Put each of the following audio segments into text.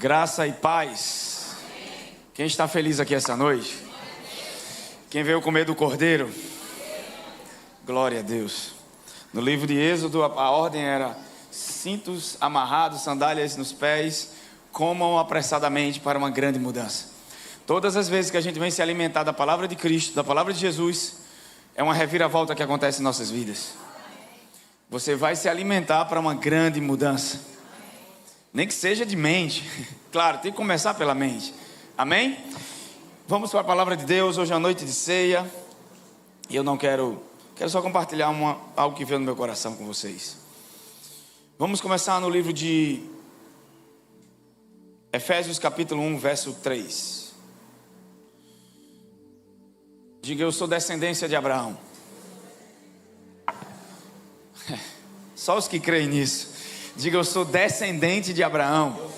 Graça e paz. Quem está feliz aqui essa noite? Quem veio comer do Cordeiro? Glória a Deus. No livro de Êxodo, a ordem era: cintos amarrados, sandálias nos pés, comam apressadamente para uma grande mudança. Todas as vezes que a gente vem se alimentar da palavra de Cristo, da palavra de Jesus, é uma reviravolta que acontece em nossas vidas. Você vai se alimentar para uma grande mudança. Nem que seja de mente. Claro, tem que começar pela mente. Amém? Vamos para a palavra de Deus. Hoje é a noite de ceia. E eu não quero só compartilhar algo que veio no meu coração com vocês. Vamos começar no livro de Efésios capítulo 1, verso 3. Diga: eu sou descendência de Abraão. Só os que creem nisso. Diga: eu sou descendente de Abraão.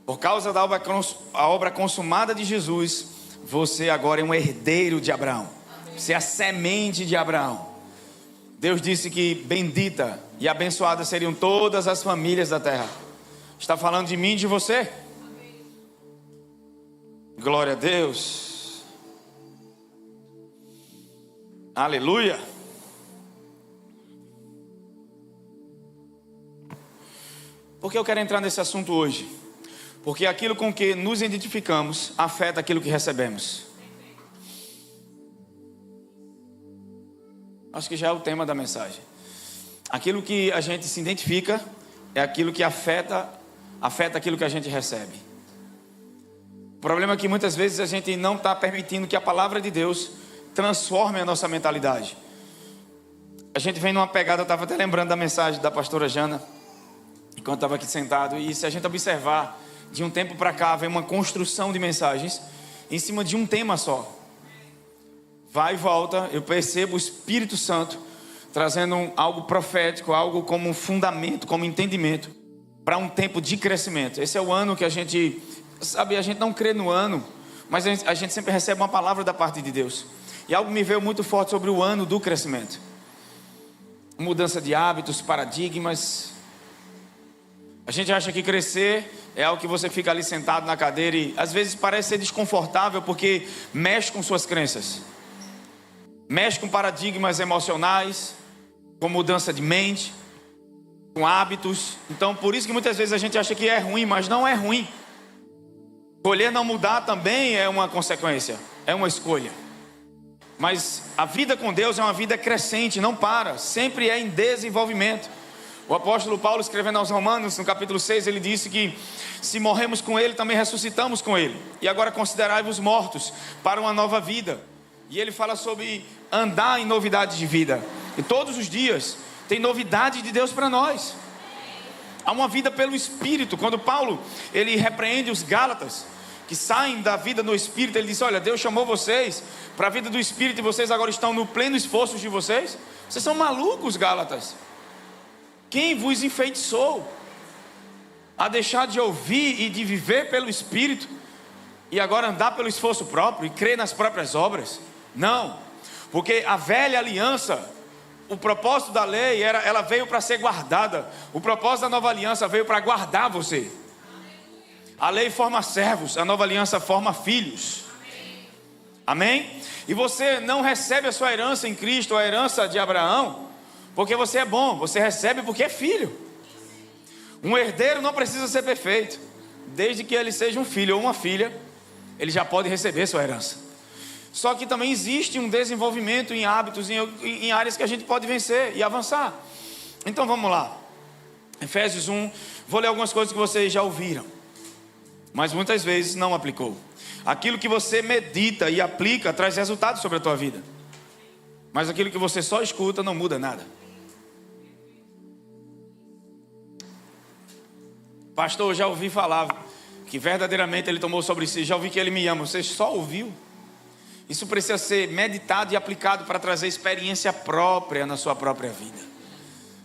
Por causa da obra consumada de Jesus, você agora é um herdeiro de Abraão. Você é a semente de Abraão. Deus disse que bendita e abençoada seriam todas as famílias da terra. Está falando de mim e de você? Glória a Deus. Aleluia. Por que eu quero entrar nesse assunto hoje? Porque aquilo com que nos identificamos afeta aquilo que recebemos. Acho que já é o tema da mensagem. Aquilo que a gente se identifica é aquilo que afeta aquilo que a gente recebe. O problema é que muitas vezes a gente não está permitindo que a palavra de Deus transforme a nossa mentalidade. A gente vem numa pegada, eu estava até lembrando da mensagem da pastora Jana, enquanto estava aqui sentado, e se a gente observar, de um tempo para cá vem uma construção de mensagens em cima de um tema só. Vai e volta, eu percebo o Espírito Santo trazendo algo profético, algo como um fundamento, como entendimento para um tempo de crescimento. Esse é o ano que a gente, sabe, a gente não crê no ano, mas a gente sempre recebe uma palavra da parte de Deus. E algo me veio muito forte sobre o ano do crescimento. Mudança de hábitos, paradigmas. A gente acha que crescer é algo que você fica ali sentado na cadeira e às vezes parece ser desconfortável porque mexe com suas crenças. Mexe com paradigmas emocionais, com mudança de mente, com hábitos. Então por isso que muitas vezes a gente acha que é ruim, mas não é ruim. Escolher não mudar também é uma consequência, é uma escolha. Mas a vida com Deus é uma vida crescente, não para, sempre é em desenvolvimento. O apóstolo Paulo, escrevendo aos Romanos, no capítulo 6, ele disse que se morremos com ele, também ressuscitamos com ele. E agora considerai-vos mortos para uma nova vida. E ele fala sobre andar em novidade de vida. E todos os dias tem novidade de Deus para nós. Há uma vida pelo Espírito. Quando Paulo, ele repreende os Gálatas, que saem da vida no Espírito, ele diz: olha, Deus chamou vocês para a vida do Espírito e vocês agora estão no pleno esforço de vocês. Vocês são malucos, Gálatas. Quem vos enfeitiçou a deixar de ouvir e de viver pelo Espírito e agora andar pelo esforço próprio e crer nas próprias obras? Não, porque a velha aliança, o propósito da lei ela veio para ser guardada. O propósito da nova aliança veio para guardar você. A lei forma servos, a nova aliança forma filhos. Amém? E você não recebe a sua herança em Cristo, a herança de Abraão, porque você é bom, você recebe porque é filho. Um herdeiro não precisa ser perfeito. Desde que ele seja um filho ou uma filha, ele já pode receber sua herança. Só que também existe um desenvolvimento em hábitos, em áreas que a gente pode vencer e avançar. Então vamos lá. Efésios 1, vou ler algumas coisas que vocês já ouviram, mas muitas vezes não aplicou. Aquilo que você medita e aplica traz resultados sobre a tua vida. Mas aquilo que você só escuta não muda nada. Pastor, já ouvi falar que verdadeiramente ele tomou sobre si. Já ouvi que ele me ama. Você só ouviu? Isso precisa ser meditado e aplicado para trazer experiência própria na sua própria vida.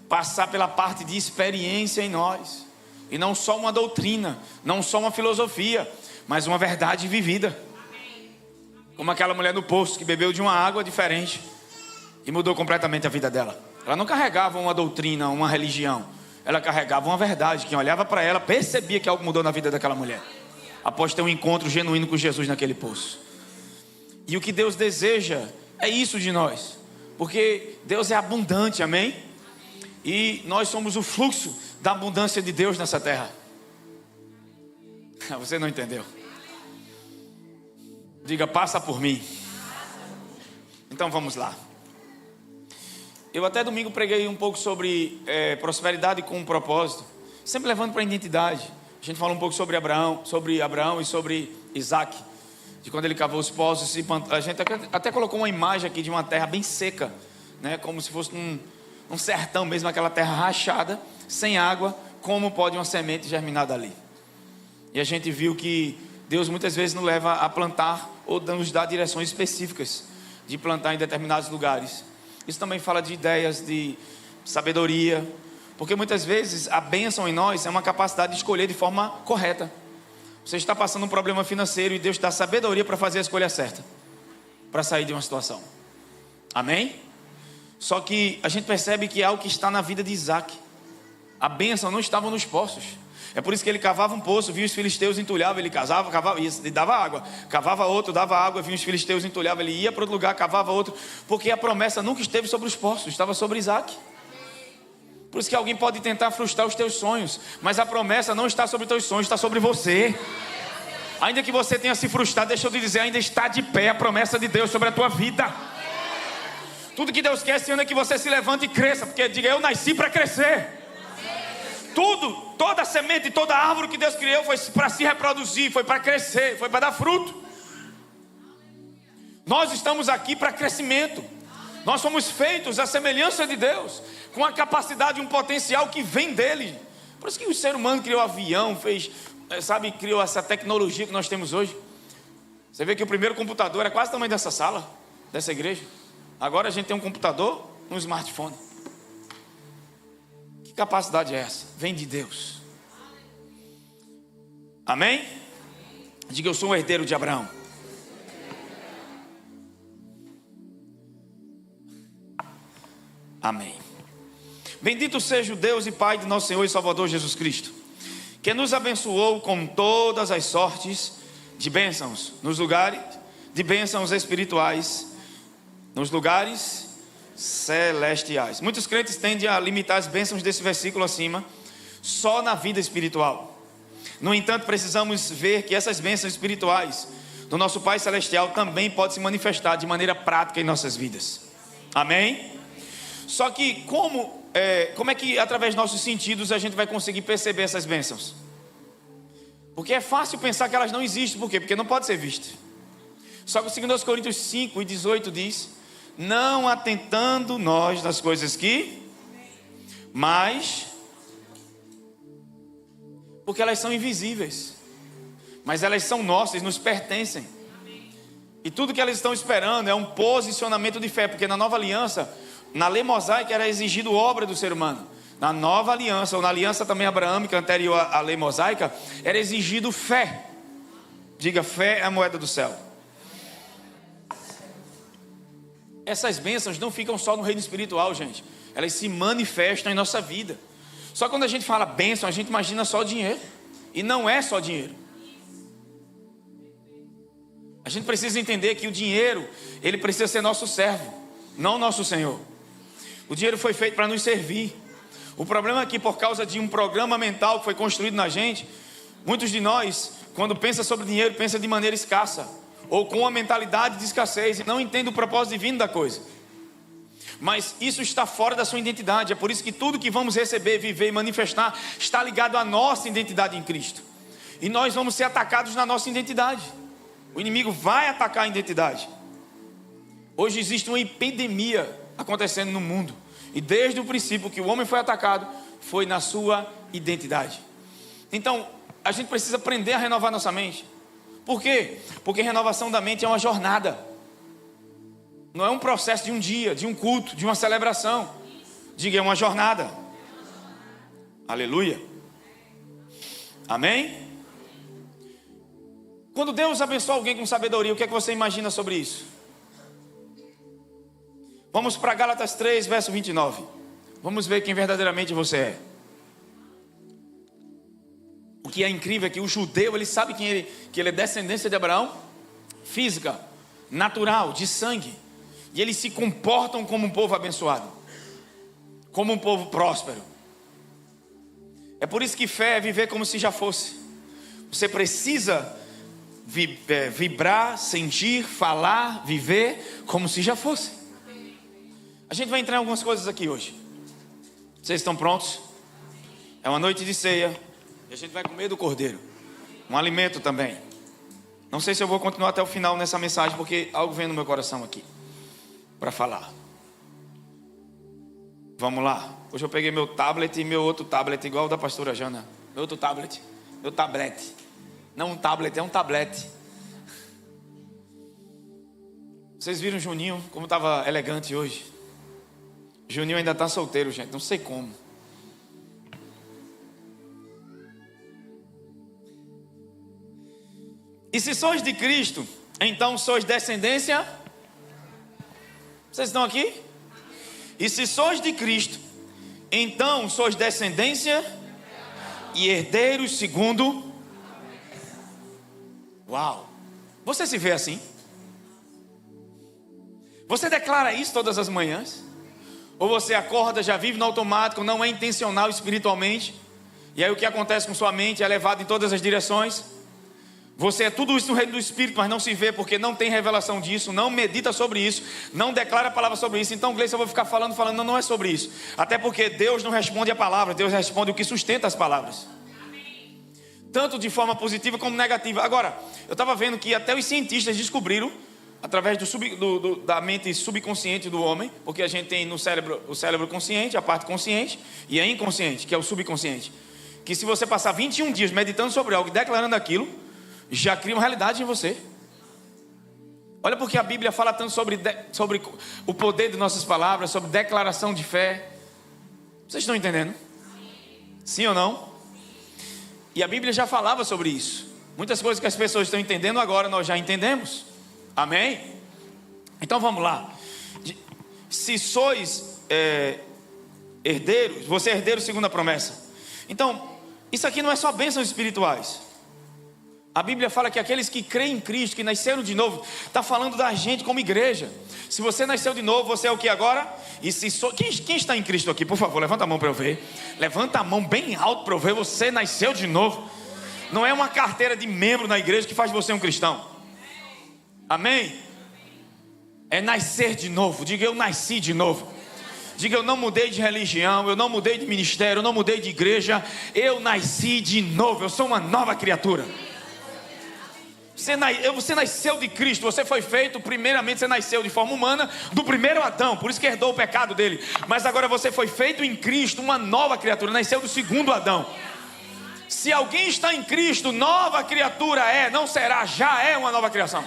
Passar pela parte de experiência em nós. E não só uma doutrina, não só uma filosofia, mas uma verdade vivida. Como aquela mulher no poço que bebeu de uma água diferente e mudou completamente a vida dela. Ela não carregava uma doutrina, uma religião. ela carregava uma verdade. Quem olhava para ela percebia que algo mudou na vida daquela mulher, após ter um encontro genuíno com Jesus naquele poço. E o que Deus deseja é isso de nós, porque Deus é abundante, amém? E nós somos o fluxo da abundância de Deus nessa terra. Você não entendeu? Diga, passa por mim. Então vamos lá. Eu até domingo preguei um pouco sobre prosperidade com um propósito, sempre levando para a identidade. A gente falou um pouco sobre Abraão e sobre Isaac, de quando ele cavou os poços. A gente até colocou uma imagem aqui de uma terra bem seca, né? Como se fosse um sertão mesmo, aquela terra rachada, sem água. Como pode uma semente germinar dali? E a gente viu que Deus muitas vezes nos leva a plantar ou nos dá direções específicas de plantar em determinados lugares. Isso também fala de ideias de sabedoria, porque muitas vezes a bênção em nós é uma capacidade de escolher de forma correta. Você está passando um problema financeiro e Deus dá sabedoria para fazer a escolha certa, para sair de uma situação. Amém? Só que a gente percebe que é algo que está na vida de Isaac. A bênção não estava nos poços. É por isso que ele cavava um poço, via os filisteus, entulhava, ele cavava e dava água. Cavava outro, dava água, via os filisteus, entulhava, ele ia para outro lugar, cavava outro. Porque a promessa nunca esteve sobre os poços, estava sobre Isaac. Por isso que alguém pode tentar frustrar os teus sonhos, mas a promessa não está sobre os teus sonhos, está sobre você. Ainda que você tenha se frustrado, deixa eu te dizer, ainda está de pé a promessa de Deus sobre a tua vida. Tudo que Deus quer esse ano é que você se levante e cresça, porque diga, eu nasci para crescer. Toda semente, toda árvore que Deus criou foi para se reproduzir, foi para crescer, foi para dar fruto. Nós estamos aqui para crescimento. Nós somos feitos à semelhança de Deus, com a capacidade e um potencial que vem dele. Por isso que o ser humano criou avião, criou essa tecnologia que nós temos hoje. Você vê que o primeiro computador era quase o tamanho dessa sala, dessa igreja. Agora a gente tem um computador, um smartphone. Que capacidade é essa? Vem de Deus. Amém? Diga, eu sou um herdeiro de Abraão. Amém. Bendito seja o Deus e Pai de nosso Senhor e Salvador Jesus Cristo, que nos abençoou com todas as sortes de bênçãos nos lugares, de bênçãos espirituais, nos lugares celestiais. Muitos crentes tendem a limitar as bênçãos desse versículo acima só na vida espiritual. No entanto, precisamos ver que essas bênçãos espirituais do nosso Pai Celestial também podem se manifestar de maneira prática em nossas vidas. Amém? Só que como é que através dos nossos sentidos a gente vai conseguir perceber essas bênçãos? Porque é fácil pensar que elas não existem. Por quê? Porque não pode ser vista. Só que o 2 Coríntios 5:18 diz: não atentando nós nas coisas que, mas, porque elas são invisíveis, mas elas são nossas, nos pertencem. E tudo que elas estão esperando é um posicionamento de fé, porque na nova aliança, na lei mosaica era exigido obra do ser humano. Na nova aliança, ou na aliança também abraâmica, anterior à lei mosaica, era exigido fé. Diga, fé é a moeda do céu. Essas bênçãos não ficam só no reino espiritual, gente. Elas se manifestam em nossa vida. Só quando a gente fala bênção, a gente imagina só dinheiro. E não é só dinheiro. A gente precisa entender que o dinheiro, ele precisa ser nosso servo, não nosso Senhor. O dinheiro foi feito para nos servir. O problema é que, por causa de um programa mental que foi construído na gente, muitos de nós, quando pensa sobre dinheiro, pensa de maneira escassa, ou com uma mentalidade de escassez, e não entende o propósito divino da coisa. Mas isso está fora da sua identidade. É por isso que tudo que vamos receber, viver e manifestar está ligado à nossa identidade em Cristo. E nós vamos ser atacados na nossa identidade. O inimigo vai atacar a identidade. Hoje existe uma epidemia acontecendo no mundo. E desde o princípio que o homem foi atacado, foi na sua identidade. Então, a gente precisa aprender a renovar nossa mente. Por quê? Porque renovação da mente é uma jornada. Não é um processo de um dia, de um culto, de uma celebração. Diga, é uma jornada. Aleluia. Amém? Quando Deus abençoa alguém com sabedoria, o que é que você imagina sobre isso? Vamos para Gálatas 3, verso 29. Vamos ver quem verdadeiramente você é. que é incrível é que o judeu, ele sabe que ele é descendência de Abraão, física, natural, de sangue. E eles se comportam como um povo abençoado, como um povo próspero. É por isso que fé é viver como se já fosse. Você precisa vibrar, sentir, falar, viver como se já fosse. A gente vai entrar em algumas coisas aqui hoje. Vocês estão prontos? É uma noite de ceia e a gente vai comer do cordeiro, um alimento também. Não sei se eu vou continuar até o final nessa mensagem, porque algo vem no meu coração aqui para falar. Vamos lá. Hoje eu peguei meu tablet e meu outro tablet, igual o da pastora Jana. Meu outro tablet, meu tablete. Não um tablet, é um tablete. Vocês viram o Juninho, como estava elegante hoje? Juninho ainda está solteiro, gente, não sei como. E se sois de Cristo, então sois descendência. Vocês estão aqui? E se sois de Cristo, então sois descendência e herdeiros segundo. Uau! Você se vê assim? Você declara isso todas as manhãs? Ou você acorda, já vive no automático, não é intencional espiritualmente, e aí o que acontece com sua mente é levado em todas as direções? Você é tudo isso no reino do Espírito, mas não se vê porque não tem revelação disso, não medita sobre isso, não declara a palavra sobre isso. Então, Gleice, eu vou ficar falando, não é sobre isso. Até porque Deus não responde a palavra, Deus responde o que sustenta as palavras. Tanto de forma positiva como negativa. Agora, eu estava vendo que até os cientistas descobriram, através da mente subconsciente do homem, porque a gente tem no cérebro o cérebro consciente, a parte consciente, e a inconsciente, que é o subconsciente. Que se você passar 21 dias meditando sobre algo e declarando aquilo, já cria uma realidade em você. Olha porque a Bíblia fala tanto sobre o poder de nossas palavras, sobre declaração de fé. Vocês estão entendendo? Sim ou não? E a Bíblia já falava sobre isso. Muitas coisas que as pessoas estão entendendo agora, nós já entendemos. Amém? Então vamos lá. Se sois herdeiros, você é herdeiro segundo a promessa. Então, isso aqui não é só bênçãos espirituais. A Bíblia fala que aqueles que creem em Cristo, que nasceram de novo, está falando da gente como igreja. Se você nasceu de novo, você é o que agora? E se quem está em Cristo aqui, por favor, levanta a mão para eu ver. Levanta a mão bem alto para eu ver. Você nasceu de novo. Não é uma carteira de membro na igreja que faz você um cristão. Amém? É nascer de novo. Diga, eu nasci de novo. Diga, eu não mudei de religião, eu não mudei de ministério, eu não mudei de igreja. Eu nasci de novo, eu sou uma nova criatura. Você nasceu de Cristo, você foi feito, primeiramente você nasceu de forma humana, do primeiro Adão, por isso que herdou o pecado dele. Mas agora você foi feito em Cristo, uma nova criatura, nasceu do segundo Adão. Se alguém está em Cristo, nova criatura é, não será, já é uma nova criação.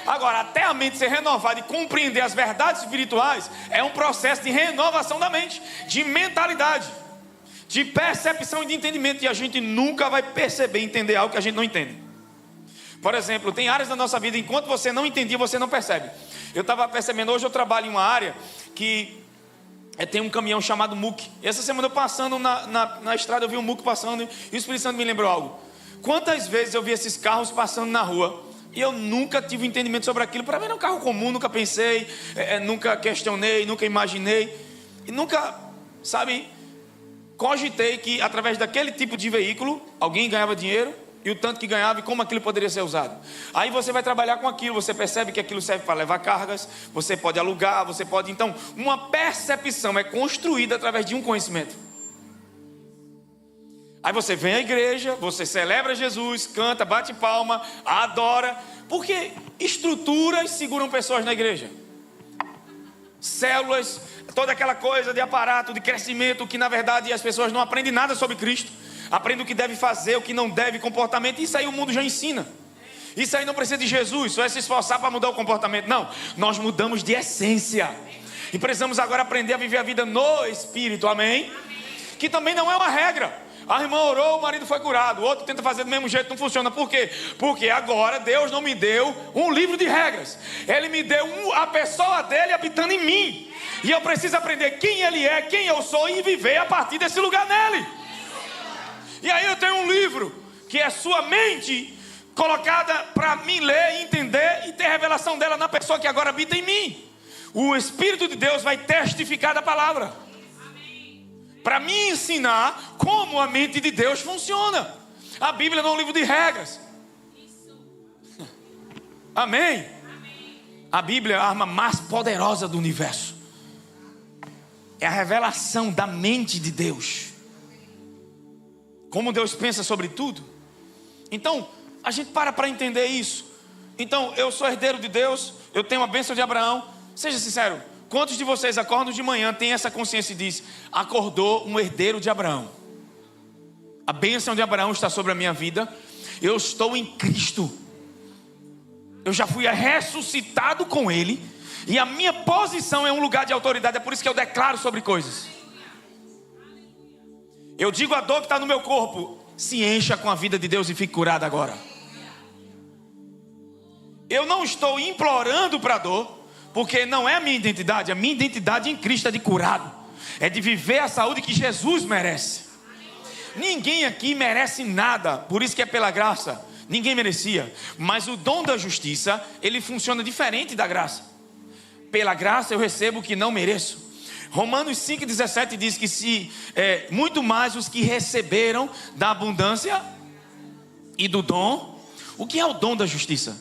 Agora, até a mente ser renovada e compreender as verdades espirituais, é um processo de renovação da mente, de mentalidade, de percepção e de entendimento. E a gente nunca vai perceber e entender algo que a gente não entende. Por exemplo, tem áreas da nossa vida, enquanto você não entendia, você não percebe. Eu estava percebendo, hoje eu trabalho em uma área que tem um caminhão chamado MUC. Essa semana eu passando na estrada, eu vi um MUC passando e o Espírito Santo me lembrou algo. Quantas vezes eu vi esses carros passando na rua e eu nunca tive entendimento sobre aquilo? Para mim era um carro comum, nunca pensei, nunca questionei, nunca imaginei. E nunca, cogitei que através daquele tipo de veículo, alguém ganhava dinheiro. E o tanto que ganhava e como aquilo poderia ser usado. Aí você vai trabalhar com aquilo, você percebe que aquilo serve para levar cargas, você pode alugar, você pode... Então, uma percepção é construída através de um conhecimento. Aí você vem à igreja, você celebra Jesus, canta, bate palma, adora. Porque estruturas seguram pessoas na igreja. Células, toda aquela coisa de aparato, de crescimento, que na verdade as pessoas não aprendem nada sobre Cristo. Aprende o que deve fazer, o que não deve, comportamento. Isso aí o mundo já ensina. Isso aí não precisa de Jesus, só é se esforçar para mudar o comportamento. Não, nós mudamos de essência. E precisamos agora aprender a viver a vida no Espírito, amém? Que também não é uma regra. A irmã orou, o marido foi curado. O outro tenta fazer do mesmo jeito, não funciona. Por quê? Porque agora Deus não me deu um livro de regras. Ele me deu a pessoa dele habitando em mim. E eu preciso aprender quem ele é, quem eu sou e viver a partir desse lugar nele. E aí eu tenho um livro. livro, que é sua mente colocada para mim ler, entender e ter revelação dela na pessoa que agora habita em mim. O Espírito de Deus vai testificar da palavra, para me ensinar como a mente de Deus funciona. A Bíblia não é um livro de regras. Amém? A Bíblia é a arma mais poderosa do universo. É a revelação da mente de Deus, como Deus pensa sobre tudo. Então, a gente para entender isso. Então, eu sou herdeiro de Deus, eu tenho a bênção de Abraão. Seja sincero, quantos de vocês acordam de manhã, têm essa consciência e diz: acordou um herdeiro de Abraão? A bênção de Abraão está sobre a minha vida. Eu estou em Cristo. Eu já fui ressuscitado com Ele, e a minha posição é um lugar de autoridade. É por isso que eu declaro sobre coisas. Eu digo a dor que está no meu corpo: se encha com a vida de Deus e fique curado agora. Eu não estou implorando para a dor, porque não é a minha identidade. A minha identidade em Cristo é de curado, é de viver a saúde que Jesus merece. Ninguém aqui merece nada, por isso que é pela graça. Ninguém merecia, mas o dom da justiça, ele funciona diferente da graça. Pela graça eu recebo o que não mereço. Romanos 5,17 diz que muito mais os que receberam da abundância e do dom. O que é o dom da justiça?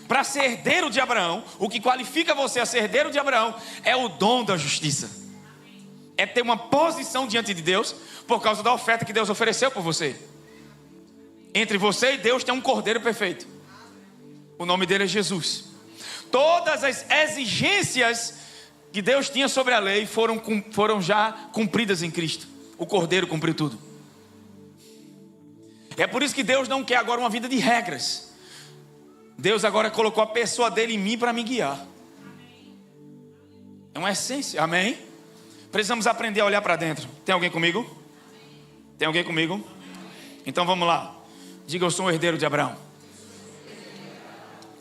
Para ser herdeiro de Abraão, o que qualifica você a ser herdeiro de Abraão é o dom da justiça. É ter uma posição diante de Deus por causa da oferta que Deus ofereceu por você. Entre você e Deus tem um cordeiro perfeito. O nome dele é Jesus. Todas as exigências que Deus tinha sobre a lei foram já cumpridas em Cristo. O cordeiro cumpriu tudo. É por isso que Deus não quer agora uma vida de regras. Deus agora colocou a pessoa dele em mim para me guiar. É uma essência, amém? Precisamos aprender a olhar para dentro. Tem alguém comigo? Tem alguém comigo? Então vamos lá. Diga: eu sou um herdeiro de Abraão.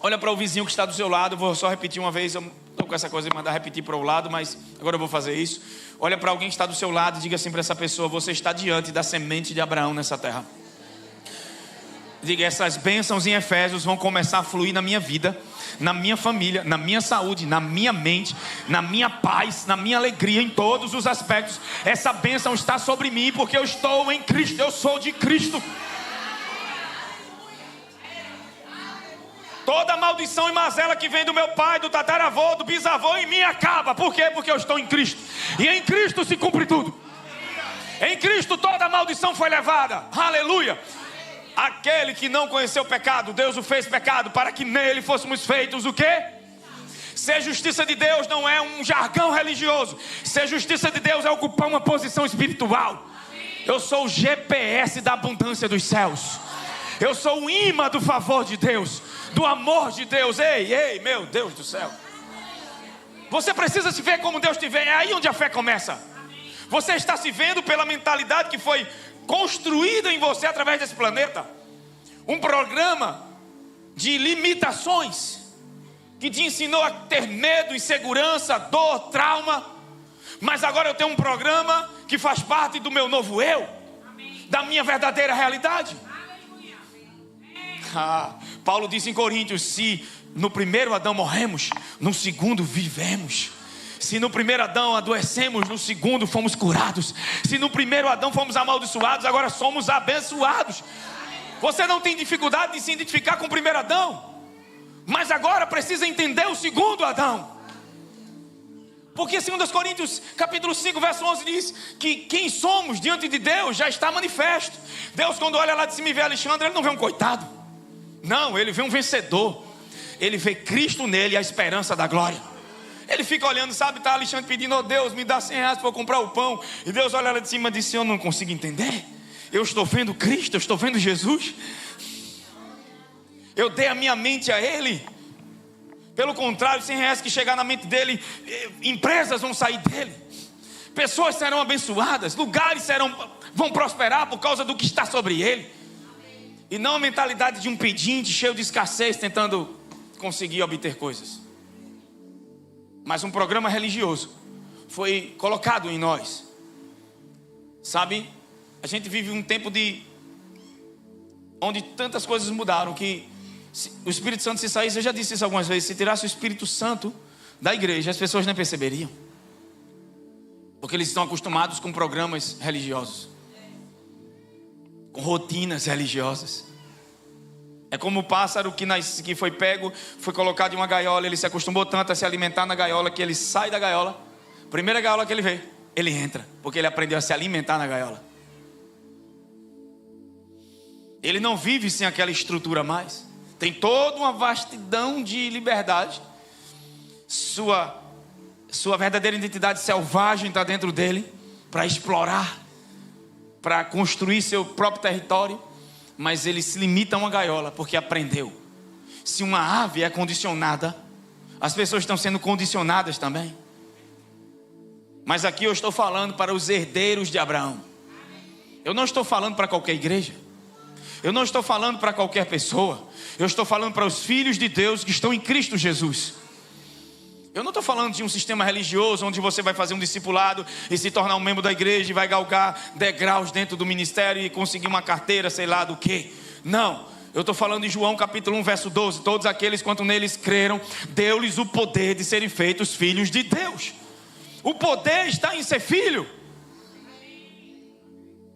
Olha para o vizinho que está do seu lado. Vou só repetir uma vez. Eu estou com essa coisa de mandar repetir para o lado, mas agora eu vou fazer isso. Olha para alguém que está do seu lado e diga assim para essa pessoa: você está diante da semente de Abraão nessa terra. Diga: essas bênçãos em Efésios vão começar a fluir na minha vida, na minha família, na minha saúde, na minha mente, na minha paz, na minha alegria, em todos os aspectos. Essa bênção está sobre mim porque eu estou em Cristo, eu sou de Cristo. Toda maldição e mazela que vem do meu pai, do tataravô, do bisavô, em mim acaba. Por quê? Porque eu estou em Cristo. E em Cristo se cumpre tudo. Em Cristo toda maldição foi levada. Aleluia. Aquele que não conheceu o pecado, Deus o fez pecado, para que nele fôssemos feitos o quê? Ser justiça de Deus não é um jargão religioso. Ser justiça de Deus é ocupar uma posição espiritual. Eu sou o GPS da abundância dos céus. Eu sou o imã do favor de Deus, do amor de Deus. Ei, meu Deus do céu. Você precisa se ver como Deus te vê. É aí onde a fé começa. Você está se vendo pela mentalidade que foi construída em você através desse planeta. Um programa de limitações que te ensinou a ter medo, insegurança, dor, trauma. Mas agora eu tenho um programa que faz parte do meu novo eu, da minha verdadeira realidade. Paulo disse em Coríntios: se no primeiro Adão morremos, no segundo vivemos. Se no primeiro Adão adoecemos, no segundo fomos curados. Se no primeiro Adão fomos amaldiçoados, agora somos abençoados. Você não tem dificuldade de se identificar com o primeiro Adão, mas agora precisa entender o segundo Adão. Porque 2 Coríntios capítulo 5 verso 11 diz que quem somos diante de Deus já está manifesto. Deus, quando olha lá de cima e vê Alexandre, Ele não vê um coitado. Não, Ele vê um vencedor. Ele vê Cristo nele, a esperança da glória. Ele fica olhando, sabe, está Alexandre pedindo: oh Deus, me dá 100 reais para eu comprar o pão. E Deus olha lá de cima e diz: eu não consigo entender. Eu estou vendo Cristo, eu estou vendo Jesus. Eu dei a minha mente a Ele. Pelo contrário, 100 reais que chegar na mente dele, empresas vão sair dele, pessoas serão abençoadas, lugares vão prosperar por causa do que está sobre ele. E não a mentalidade de um pedinte cheio de escassez, tentando conseguir obter coisas. Mas um programa religioso foi colocado em nós. Sabe, a gente vive um tempo de onde tantas coisas mudaram, que o Espírito Santo, se saísse, eu já disse isso algumas vezes, se tirasse o Espírito Santo da igreja, as pessoas nem perceberiam, porque eles estão acostumados com programas religiosos, com rotinas religiosas. É como o pássaro que foi pego, foi colocado em uma gaiola, ele se acostumou tanto a se alimentar na gaiola, que ele sai da gaiola, primeira gaiola que ele vê, ele entra, porque ele aprendeu a se alimentar na gaiola. Ele não vive sem aquela estrutura mais. Tem toda uma vastidão de liberdade. Sua verdadeira identidade selvagem está dentro dele, para explorar, para construir seu próprio território. Mas ele se limita a uma gaiola, porque aprendeu. Se uma ave é condicionada, as pessoas estão sendo condicionadas também. Mas aqui eu estou falando para os herdeiros de Abraão. Eu não estou falando para qualquer igreja. Eu não estou falando para qualquer pessoa. Eu estou falando para os filhos de Deus que estão em Cristo Jesus. Eu não estou falando de um sistema religioso onde você vai fazer um discipulado e se tornar um membro da igreja e vai galgar degraus dentro do ministério e conseguir uma carteira, sei lá do que. Não, eu estou falando de João capítulo 1, verso 12. Todos aqueles quanto neles creram, deu-lhes o poder de serem feitos filhos de Deus. O poder está em ser filho.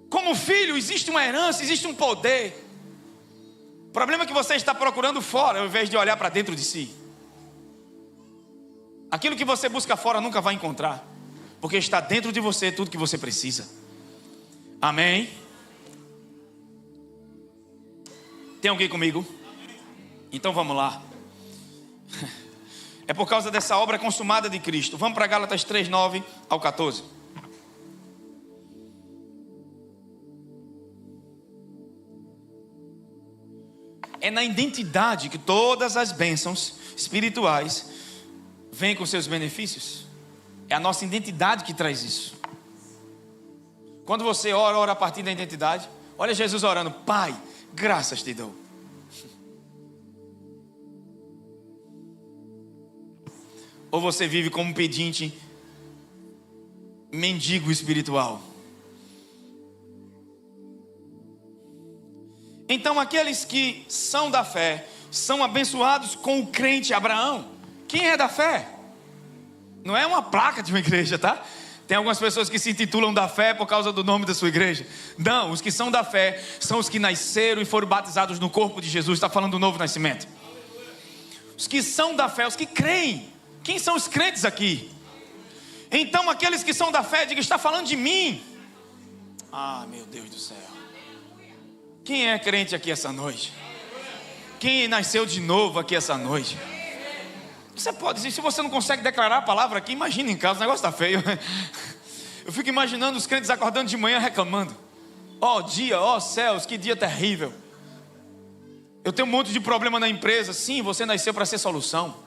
Como filho existe uma herança, existe um poder. O problema é que você está procurando fora, ao invés de olhar para dentro de si. Aquilo que você busca fora nunca vai encontrar, porque está dentro de você tudo que você precisa. Amém? Tem alguém comigo? Então vamos lá. É por causa dessa obra consumada de Cristo. Vamos para Gálatas 3, 9 ao 14. É na identidade que todas as bênçãos espirituais vêm com seus benefícios. É a nossa identidade que traz isso. Quando você ora a partir da identidade. Olha Jesus orando: Pai, graças te dou. Ou você vive como um pedinte, mendigo espiritual. Então aqueles que são da fé são abençoados com o crente Abraão. Quem é da fé? Não é uma placa de uma igreja, tá? Tem algumas pessoas que se intitulam da fé por causa do nome da sua igreja. Não, os que são da fé são os que nasceram e foram batizados no corpo de Jesus. Está falando do novo nascimento. Os que são da fé, os que creem. Quem são os crentes aqui? Então aqueles que são da fé, diga: está falando de mim. Ah, meu Deus do céu. Quem é crente aqui essa noite? Quem nasceu de novo aqui essa noite? Você pode dizer, se você não consegue declarar a palavra aqui, imagina em casa, o negócio está feio. Eu fico imaginando os crentes acordando de manhã reclamando: ó dia, ó céus, que dia terrível. Eu tenho um monte de problema na empresa. Sim, você nasceu para ser solução.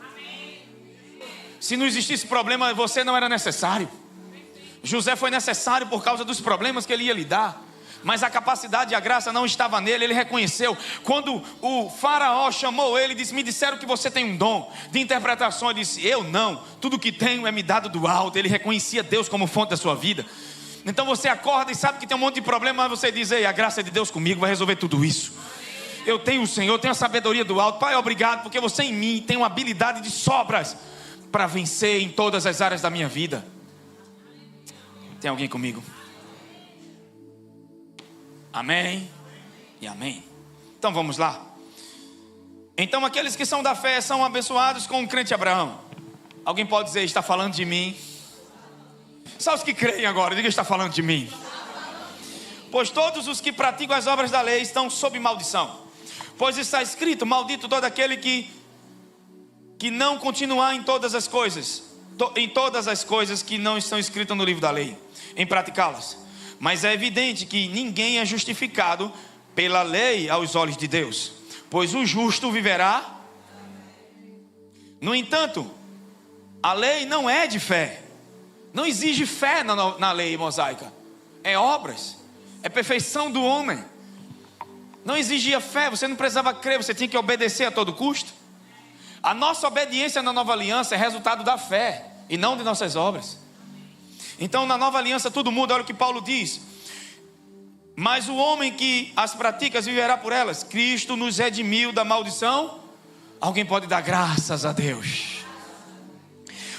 Se não existisse problema, você não era necessário. José foi necessário por causa dos problemas que ele ia lidar, mas a capacidade e a graça não estava nele. Ele reconheceu. Quando o faraó chamou ele e disse: me disseram que você tem um dom de interpretação. Ele disse: eu não, tudo que tenho é me dado do alto. Ele reconhecia Deus como fonte da sua vida. Então você acorda e sabe que tem um monte de problema, mas você diz: ei, a graça de Deus comigo vai resolver tudo isso. Eu tenho o Senhor, eu tenho a sabedoria do alto. Pai, obrigado, porque você em mim tem uma habilidade de sobras para vencer em todas as áreas da minha vida. Tem alguém comigo? Amém e amém. Então vamos lá. Então aqueles que são da fé são abençoados com o crente Abraão. Alguém pode dizer: está falando de mim? Só os que creem agora, diga: está falando de mim. Pois todos os que praticam as obras da lei estão sob maldição. Pois está escrito: maldito todo aquele que não continuar em todas as coisas que não estão escritas no livro da lei, em praticá-las. Mas é evidente que ninguém é justificado pela lei aos olhos de Deus, pois o justo viverá. No entanto, a lei não é de fé. Não exige fé na lei mosaica. É obras, é perfeição do homem. Não exigia fé, você não precisava crer, você tinha que obedecer a todo custo. A nossa obediência na nova aliança é resultado da fé e não de nossas obras. Então na nova aliança tudo muda. Olha o que Paulo diz: mas o homem que as pratica viverá por elas. Cristo nos redimiu da maldição. Alguém pode dar graças a Deus.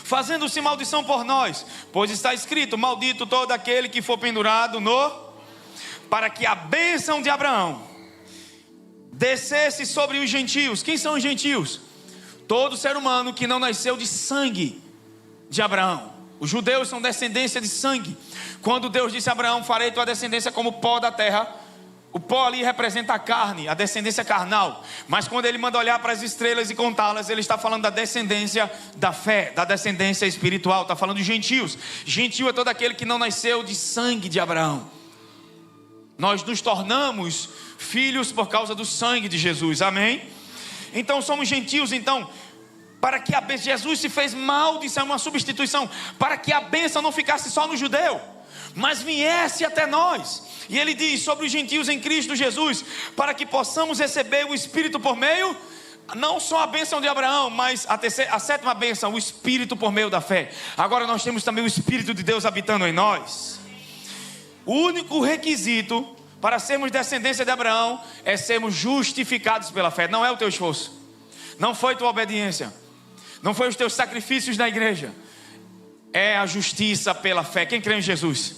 Fazendo-se maldição por nós, pois está escrito: maldito todo aquele que for pendurado para que a bênção de Abraão descesse sobre os gentios. Quem são os gentios? Todo ser humano que não nasceu de sangue de Abraão. Os judeus são descendência de sangue. Quando Deus disse a Abraão: farei tua descendência como o pó da terra, o pó ali representa a carne, a descendência carnal. Mas quando ele manda olhar para as estrelas e contá-las, ele está falando da descendência da fé, da descendência espiritual. Está falando de gentios. Gentio é todo aquele que não nasceu de sangue de Abraão. Nós nos tornamos filhos por causa do sangue de Jesus, amém? Então somos gentios. Então, para que a bênção, Jesus se fez maldição, uma substituição, para que a bênção não ficasse só no judeu, mas viesse até nós. E ele diz sobre os gentios em Cristo Jesus, para que possamos receber o Espírito por meio, não só a bênção de Abraão, mas a sétima bênção, o Espírito por meio da fé. Agora nós temos também o Espírito de Deus habitando em nós. O único requisito para sermos descendência de Abraão é sermos justificados pela fé. Não é o teu esforço, não foi tua obediência, não foi os teus sacrifícios na igreja, é a justiça pela fé. Quem crê em Jesus,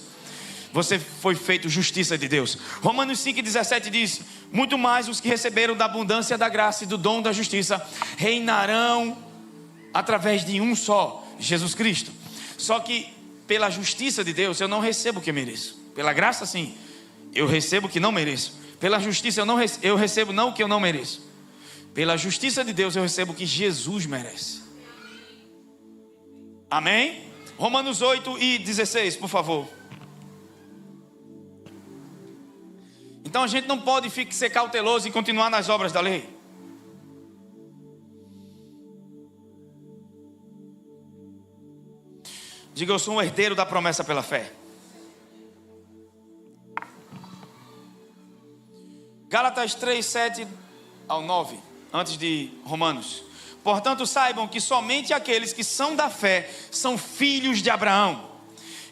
você foi feito justiça de Deus. Romanos 5,17 diz: muito mais os que receberam da abundância da graça e do dom da justiça reinarão através de um só, Jesus Cristo. Só que pela justiça de Deus eu não recebo o que mereço. Pela graça sim, eu recebo o que não mereço. Pela justiça eu recebo não o que eu não mereço. Pela justiça de Deus eu recebo o que Jesus merece. Amém? Romanos 8:16, por favor. Então a gente não pode ser cauteloso e continuar nas obras da lei. Diga: eu sou um herdeiro da promessa pela fé. Gálatas 3:7-9, antes de Romanos. Portanto, saibam que somente aqueles que são da fé são filhos de Abraão.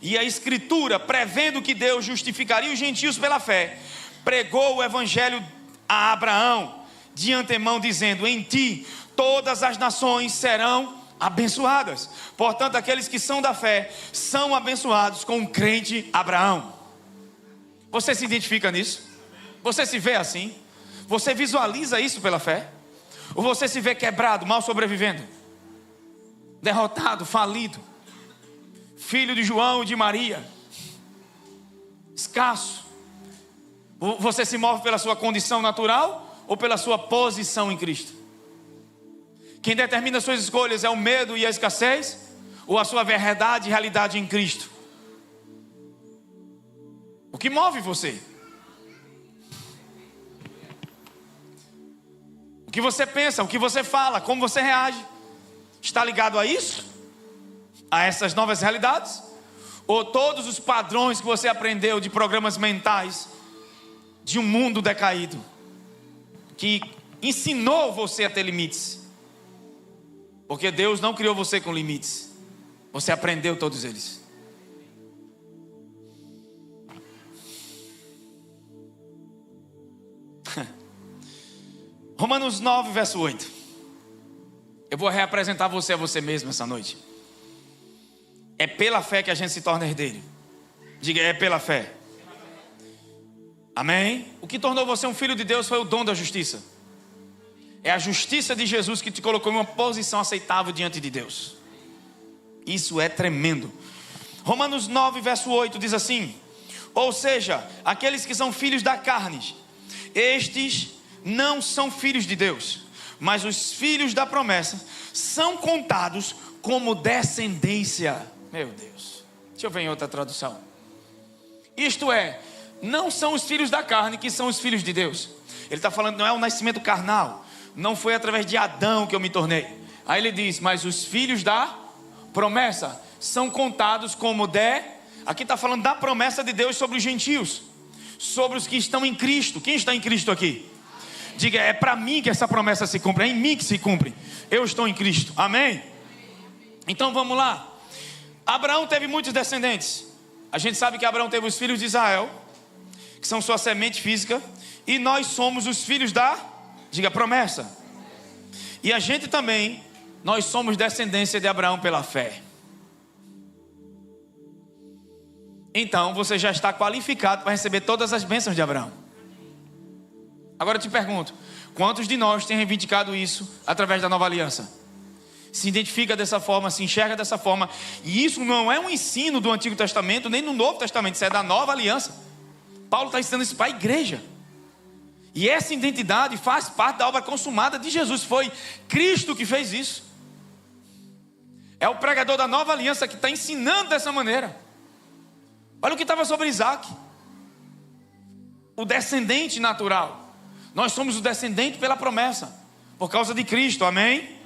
E a Escritura, prevendo que Deus justificaria os gentios pela fé, pregou o evangelho a Abraão de antemão, dizendo: em ti todas as nações serão abençoadas. Portanto, aqueles que são da fé são abençoados com o crente Abraão. Você se identifica nisso? Você se vê assim? Você visualiza isso pela fé? Ou você se vê quebrado, mal sobrevivendo, derrotado, falido, filho de João e de Maria, escasso? Você se move pela sua condição natural ou pela sua posição em Cristo? Quem determina suas escolhas é o medo e a escassez, ou a sua verdade e realidade em Cristo? O que move você? O que você pensa, o que você fala, como você reage, está ligado a isso? A essas novas realidades? Ou todos os padrões que você aprendeu de programas mentais de um mundo decaído, que ensinou você a ter limites? Porque Deus não criou você com limites, você aprendeu todos eles. Romanos 9, verso 8. Eu vou reapresentar você a você mesmo essa noite. É pela fé que a gente se torna herdeiro. Diga: é pela fé. Amém? O que tornou você um filho de Deus foi o dom da justiça. É a justiça de Jesus que te colocou em uma posição aceitável diante de Deus. Isso é tremendo. Romanos 9, verso 8 diz assim: ou seja, aqueles que são filhos da carne, estes não são filhos de Deus, mas os filhos da promessa são contados como descendência. Meu Deus, deixa eu ver em outra tradução. Isto é, não são os filhos da carne que são os filhos de Deus. Ele está falando, não é um nascimento carnal, não foi através de Adão que eu me tornei. Aí ele diz: mas os filhos da promessa são contados como aqui está falando da promessa de Deus sobre os gentios, sobre os que estão em Cristo. Quem está em Cristo aqui? Diga: é para mim que essa promessa se cumpre, é em mim que se cumpre. Eu estou em Cristo, amém? Então vamos lá. Abraão teve muitos descendentes. A gente sabe que Abraão teve os filhos de Israel, que são sua semente física, e nós somos os filhos da, diga, promessa. E a gente também, nós somos descendência de Abraão pela fé. Então você já está qualificado para receber todas as bênçãos de Abraão. Agora eu te pergunto, quantos de nós têm reivindicado isso através da nova aliança? Se identifica dessa forma, se enxerga dessa forma. E isso não é um ensino do Antigo Testamento, nem do Novo Testamento, isso é da nova aliança. Paulo está ensinando isso para a igreja. E essa identidade faz parte da obra consumada de Jesus. Foi Cristo que fez isso. É o pregador da nova aliança que está ensinando dessa maneira. Olha o que estava sobre Isaac, o descendente natural. Nós somos o descendente pela promessa, por causa de Cristo, amém?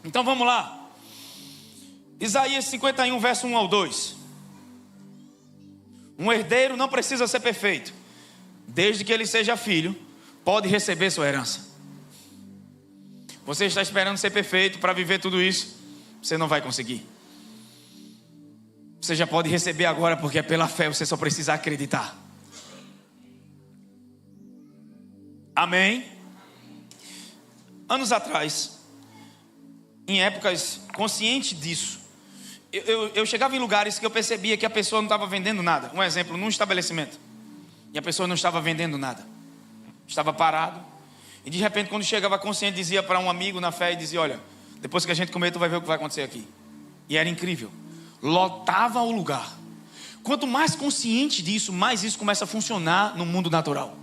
Então vamos lá. Isaías 51, verso 1 ao 2. Um herdeiro não precisa ser perfeito, desde que ele seja filho, pode receber sua herança. Você está esperando ser perfeito para viver tudo isso? Você não vai conseguir. Você já pode receber agora, porque é pela fé, você só precisa acreditar. Amém? Anos atrás, em épocas consciente disso, eu chegava em lugares que eu percebia que a pessoa não estava vendendo nada. Um exemplo, num estabelecimento, e a pessoa não estava vendendo nada, estava parado, e de repente quando chegava consciente, dizia para um amigo na fé, e dizia: olha, depois que a gente comer, tu vai ver o que vai acontecer aqui. E era incrível, lotava o lugar. Quanto mais consciente disso, mais isso começa a funcionar no mundo natural.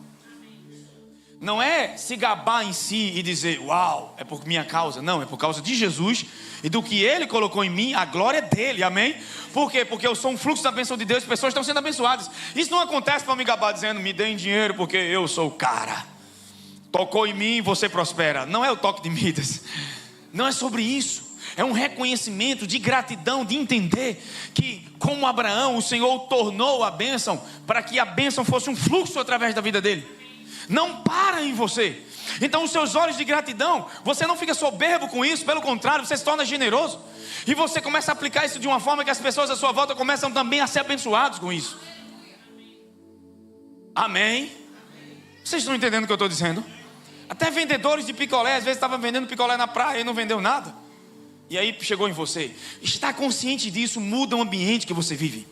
Não é se gabar em si e dizer: uau, é por minha causa. Não, é por causa de Jesus e do que Ele colocou em mim, a glória é dele, amém? Por quê? Porque eu sou um fluxo da bênção de Deus, as pessoas estão sendo abençoadas. Isso não acontece para me gabar dizendo: me deem dinheiro porque eu sou o cara. Tocou em mim, você prospera. Não é o toque de Midas. Não é sobre isso. É um reconhecimento de gratidão, de entender que, como Abraão, o Senhor tornou a bênção para que a bênção fosse um fluxo através da vida dele. Não para em você. Então os seus olhos de gratidão, você não fica soberbo com isso, pelo contrário, você se torna generoso. E você começa a aplicar isso de uma forma que as pessoas à sua volta começam também a ser abençoados com isso. Amém? Vocês estão entendendo o que eu estou dizendo? Até vendedores de picolé, às vezes estavam vendendo picolé na praia e não vendeu nada. E aí chegou em você. Estar consciente disso muda o ambiente que você vive.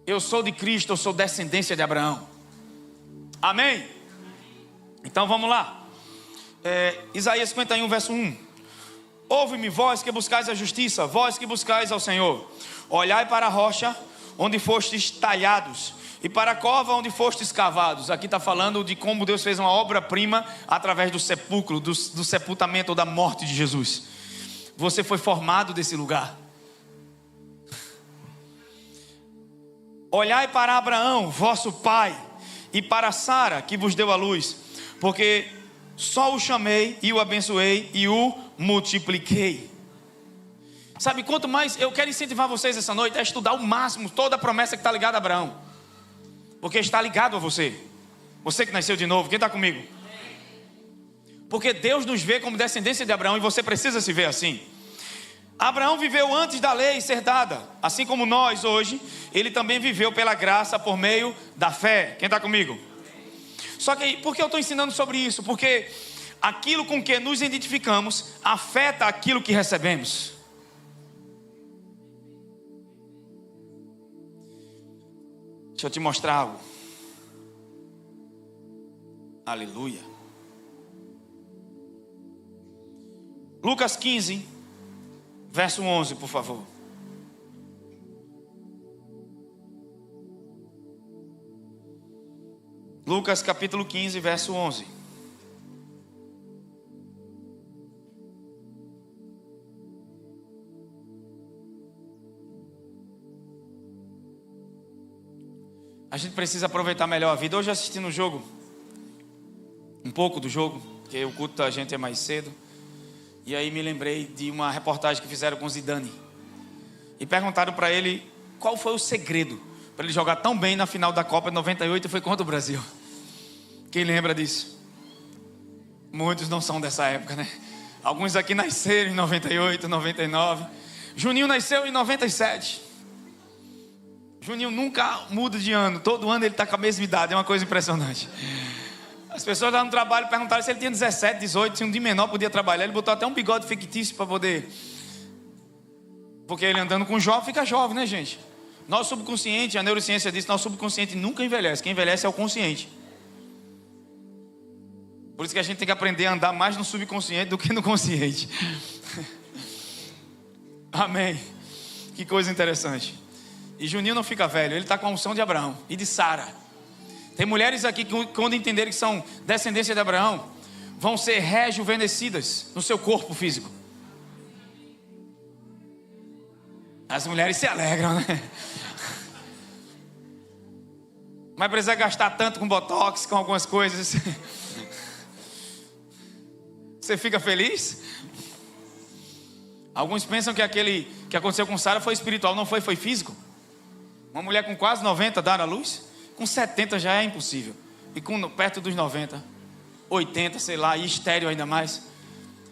Eu sou de Cristo, eu sou descendência de Abraão. Amém? Então vamos lá. Isaías 51, verso 1. Ouve-me, vós que buscais a justiça, vós que buscais ao Senhor. Olhai para a rocha onde fostes talhados, e para a cova onde fostes cavados. Aqui está falando de como Deus fez uma obra-prima através do sepulcro, do sepultamento ou da morte de Jesus. Você foi formado desse lugar. Olhai para Abraão, vosso pai, e para Sara, que vos deu a luz, porque só o chamei e o abençoei e o multipliquei. Sabe, quanto mais eu quero incentivar vocês essa noite a estudar ao máximo toda a promessa que está ligada a Abraão, porque está ligado a você. Você que nasceu de novo, quem está comigo? Porque Deus nos vê como descendência de Abraão, e você precisa se ver assim. Abraão viveu antes da lei ser dada, assim como nós hoje. Ele também viveu pela graça por meio da fé. Quem está comigo? Só que, por que eu estou ensinando sobre isso? Porque aquilo com que nos identificamos afeta aquilo que recebemos. Deixa eu te mostrar algo. Aleluia. Lucas 15, verso 11, por favor. Lucas capítulo 15, verso 11. A gente precisa aproveitar melhor a vida. Hoje assistindo o jogo, um pouco do jogo, porque o culto da gente é mais cedo. E aí me lembrei de uma reportagem que fizeram com Zidane. E perguntaram para ele qual foi o segredo para ele jogar tão bem na final da Copa de 98 e foi contra o Brasil. Quem lembra disso? Muitos não são dessa época, né? Alguns aqui nasceram em 98, 99. Juninho nasceu em 97. Juninho nunca muda de ano. Todo ano ele está com a mesma idade. É uma coisa impressionante. As pessoas lá no trabalho perguntaram se ele tinha 17, 18, se um de menor podia trabalhar. Ele botou até um bigode fictício para poder... Porque ele andando com jovem, fica jovem, né, gente? Nosso subconsciente, a neurociência diz que nosso subconsciente nunca envelhece. Quem envelhece é o consciente. Por isso que a gente tem que aprender a andar mais no subconsciente do que no consciente. Amém. Que coisa interessante. E Juninho não fica velho, ele está com a unção de Abraão e de Sara. Tem mulheres aqui que quando entenderem que são descendência de Abraão, vão ser rejuvenescidas no seu corpo físico. As mulheres se alegram, né? Mas precisa gastar tanto com botox, com algumas coisas. Você fica feliz? Alguns pensam que aquele que aconteceu com Sara foi espiritual, não foi, foi físico. Uma mulher com quase 90 dar à luz, com 70 já é impossível. E com perto dos 90, 80, sei lá, e estéril ainda mais.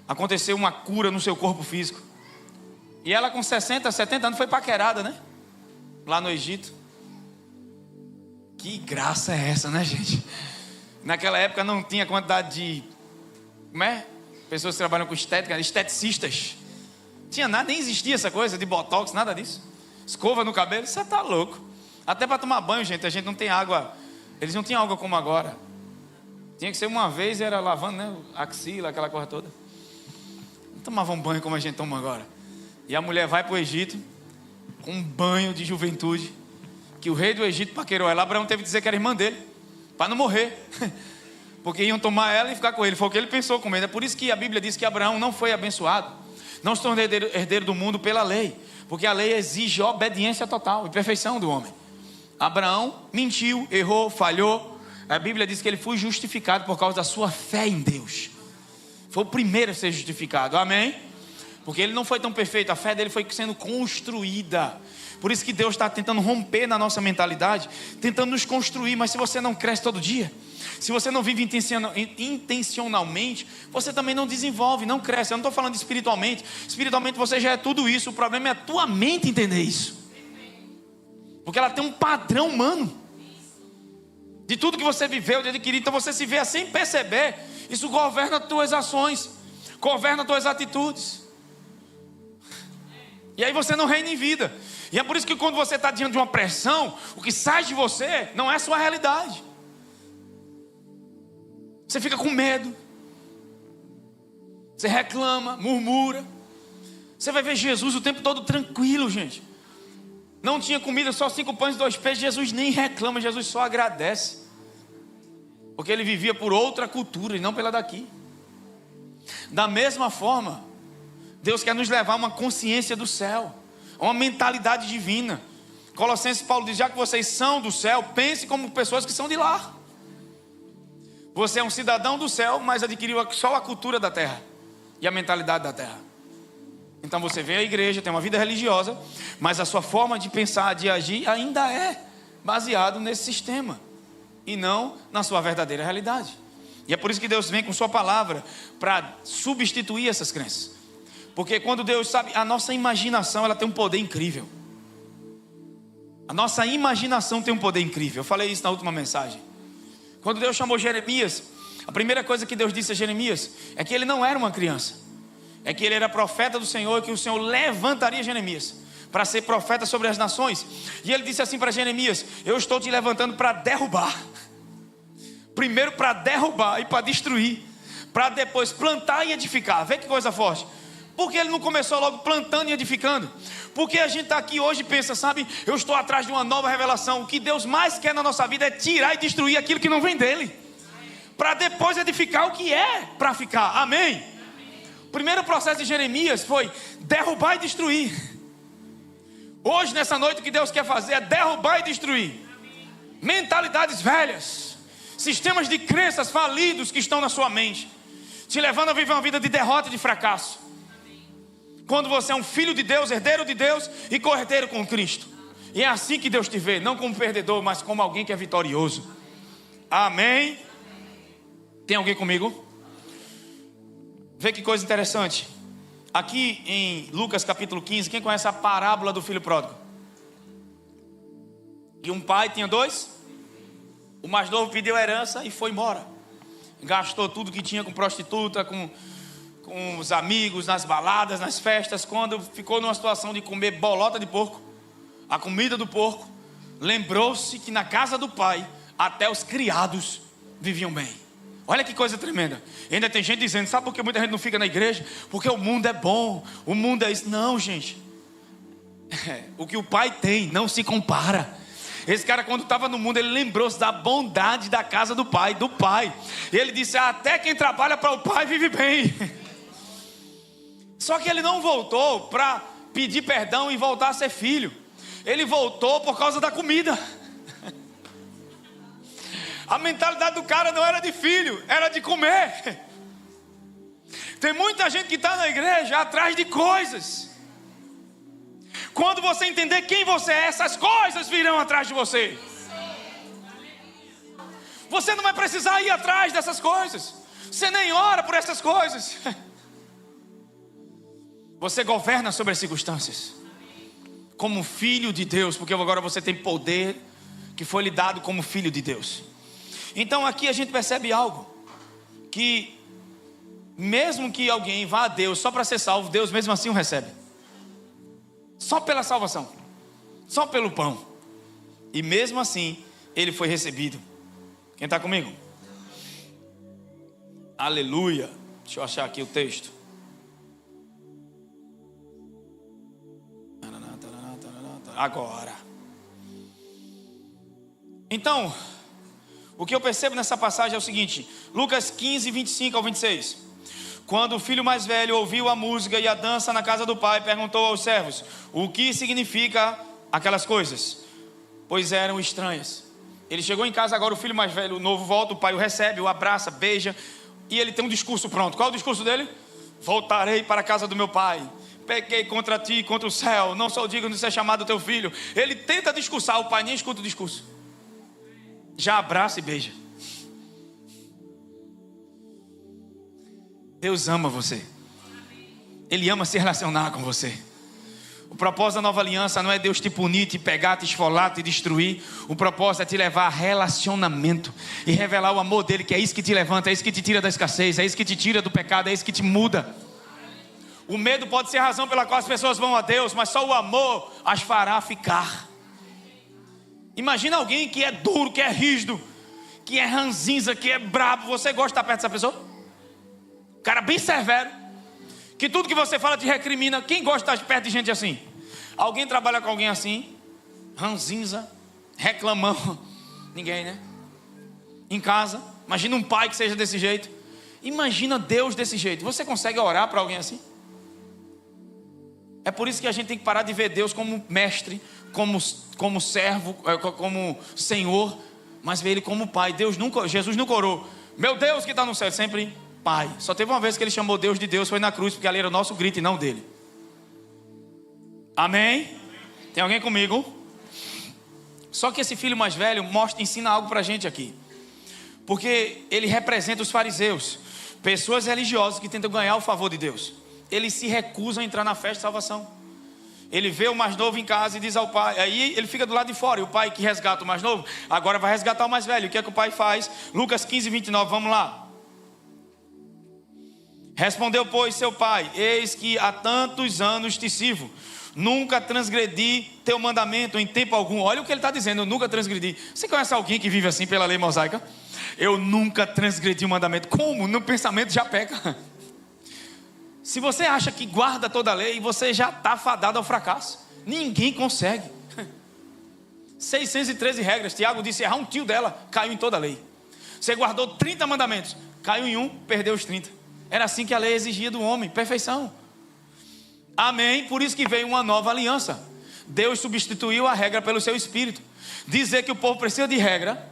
Aconteceu uma cura no seu corpo físico. E ela com 60, 70 anos foi paquerada, né? Lá no Egito. Que graça é essa, né, gente? Naquela época não tinha quantidade de... Como é? Pessoas que trabalham com estética, esteticistas. Tinha nada, nem existia essa coisa de botox, nada disso. Escova no cabelo, você tá louco. Até para tomar banho, gente, a gente não tem água. Eles não tinham água como agora. Tinha que ser uma vez, era lavando, né? Axila, aquela coisa toda. Não tomavam banho como a gente toma agora. E a mulher vai para o Egito com um banho de juventude, que o rei do Egito paquerou ela. Abraão teve que dizer que era irmã dele, para não morrer, porque iam tomar ela e ficar com ele. Foi o que ele pensou com ele. É por isso que a Bíblia diz que Abraão não foi abençoado, não se tornou herdeiro do mundo pela lei, porque a lei exige obediência total e perfeição do homem. Abraão mentiu, errou, falhou. A Bíblia diz que ele foi justificado por causa da sua fé em Deus. Foi o primeiro a ser justificado, amém? Porque ele não foi tão perfeito, a fé dele foi sendo construída. Por isso que Deus está tentando romper na nossa mentalidade, tentando nos construir. Mas se você não cresce todo dia, se você não vive intencionalmente, você também não desenvolve, não cresce. Eu não estou falando espiritualmente. Espiritualmente você já é tudo isso. O problema é a tua mente entender isso, porque ela tem um padrão humano de tudo que você viveu, de adquirir. Então você se vê sem perceber. Isso governa as tuas ações, governa as tuas atitudes. E aí você não reina em vida. E é por isso que quando você está diante de uma pressão, o que sai de você não é a sua realidade. Você fica com medo. Você reclama, murmura. Você vai ver Jesus o tempo todo tranquilo, gente. Não tinha comida, só 5 pães e 2 peixes. Jesus nem reclama, Jesus só agradece. Porque ele vivia por outra cultura e não pela daqui. Da mesma forma, Deus quer nos levar a uma consciência do céu, a uma mentalidade divina. Colossenses, Paulo diz: já que vocês são do céu, pense como pessoas que são de lá. Você é um cidadão do céu, mas adquiriu só a cultura da terra e a mentalidade da terra. Então você vem à igreja, tem uma vida religiosa, mas a sua forma de pensar, de agir, ainda é baseado nesse sistema e não na sua verdadeira realidade. E é por isso que Deus vem com sua palavra para substituir essas crenças. Porque quando Deus sabe, a nossa imaginação, ela tem um poder incrível. A nossa imaginação tem um poder incrível. Eu falei isso na última mensagem. Quando Deus chamou Jeremias, a primeira coisa que Deus disse a Jeremias é que ele não era uma criança. É que ele era profeta do Senhor, que o Senhor levantaria Jeremias para ser profeta sobre as nações. E ele disse assim para Jeremias: eu estou te levantando para derrubar. Primeiro para derrubar e para destruir, para depois plantar e edificar. Vê que coisa forte. Porque ele não começou logo plantando e edificando? Porque a gente está aqui hoje e pensa, sabe, eu estou atrás de uma nova revelação. O que Deus mais quer na nossa vida é tirar e destruir aquilo que não vem dele, para depois edificar o que é para ficar, amém? O primeiro processo de Jeremias foi derrubar e destruir. Hoje, nessa noite, o que Deus quer fazer é derrubar e destruir mentalidades velhas, sistemas de crenças falidos que estão na sua mente, te levando a viver uma vida de derrota e de fracasso. Quando você é um filho de Deus, herdeiro de Deus e co-herdeiro com Cristo. E é assim que Deus te vê, não como perdedor, mas como alguém que é vitorioso. Amém? Tem alguém comigo? Vê que coisa interessante. Aqui em Lucas capítulo 15, quem conhece a parábola do filho pródigo? E um pai tinha 2. O mais novo pediu a herança e foi embora. Gastou tudo que tinha com prostituta, com os amigos, nas baladas, nas festas. Quando ficou numa situação de comer bolota de porco, a comida do porco, lembrou-se que na casa do pai até os criados viviam bem. Olha que coisa tremenda. E ainda tem gente dizendo: sabe por que muita gente não fica na igreja? Porque o mundo é bom, o mundo é isso. Não, gente, o que o pai tem não se compara. Esse cara, quando estava no mundo, ele lembrou-se da bondade da casa do pai, E ele disse: até quem trabalha para o pai vive bem. Só que ele não voltou para pedir perdão e voltar a ser filho. Ele voltou por causa da comida. A mentalidade do cara não era de filho, era de comer. Tem muita gente que está na igreja atrás de coisas. Quando você entender quem você é, essas coisas virão atrás de você. Você não vai precisar ir atrás dessas coisas. Você nem ora por essas coisas. Você governa sobre as circunstâncias. Como filho de Deus, porque agora você tem poder que foi lhe dado como filho de Deus. Então aqui a gente percebe algo, que mesmo que alguém vá a Deus só para ser salvo, Deus mesmo assim o recebe. Só pela salvação, só pelo pão. E mesmo assim ele foi recebido. Quem está comigo? Aleluia. Deixa eu achar aqui o texto. Agora. Então, o que eu percebo nessa passagem é o seguinte: Lucas 15, 25 ao 26. Quando o filho mais velho ouviu a música e a dança na casa do pai, perguntou aos servos: o que significa aquelas coisas? Pois eram estranhas. Ele chegou em casa, agora o filho mais velho, o novo, volta, o pai o recebe, o abraça, beija, e ele tem um discurso pronto. Qual é o discurso dele? Voltarei para a casa do meu pai. Pequei contra ti, contra o céu, não sou digno de ser chamado teu filho. Ele tenta discursar, o pai nem escuta o discurso, já abraça e beija. Deus ama você. Ele ama se relacionar com você. O propósito da nova aliança não é Deus te punir, te pegar, te esfolar, te destruir. O propósito é te levar a relacionamento e revelar o amor dele, que é isso que te levanta, é isso que te tira da escassez, é isso que te tira do pecado, é isso que te muda. O medo pode ser a razão pela qual as pessoas vão a Deus, mas só o amor as fará ficar. Imagina alguém que é duro, que é rígido, que é ranzinza, que é brabo. Você gosta de estar perto dessa pessoa? Cara bem severo, que tudo que você fala te recrimina. Quem gosta de estar perto de gente assim? Alguém trabalha com alguém assim? Ranzinza, reclamão? Ninguém, né? Em casa, imagina um pai que seja desse jeito. Imagina Deus desse jeito. Você consegue orar para alguém assim? É por isso que a gente tem que parar de ver Deus como mestre, como servo, como Senhor, mas ver Ele como Pai. Jesus nunca orou: meu Deus que está no céu, sempre Pai. Só teve uma vez que Ele chamou Deus de Deus, foi na cruz, porque ali era o nosso grito e não dele. Amém? Tem alguém comigo? Só que esse filho mais velho ensina algo para a gente aqui, porque ele representa os fariseus, pessoas religiosas que tentam ganhar o favor de Deus. Eles se recusam a entrar na festa de salvação. Ele vê o mais novo em casa e diz ao pai, aí ele fica do lado de fora, e o pai que resgata o mais novo, agora vai resgatar o mais velho. O que é que o pai faz? Lucas 15, 29, vamos lá. Respondeu, pois, seu pai: eis que há tantos anos te sirvo, nunca transgredi teu mandamento em tempo algum. Olha o que ele está dizendo: eu nunca transgredi. Você conhece alguém que vive assim pela lei mosaica? Eu nunca transgredi o mandamento. Como? No pensamento já peca. Se você acha que guarda toda a lei, você já está fadado ao fracasso. Ninguém consegue. 613 regras. Tiago disse: errar um tio dela, caiu em toda a lei. Você guardou 30 mandamentos, caiu em um, perdeu os 30. Era assim que a lei exigia do homem, perfeição. Amém? Por isso que veio uma nova aliança. Deus substituiu a regra pelo seu Espírito. Dizer que o povo precisa de regra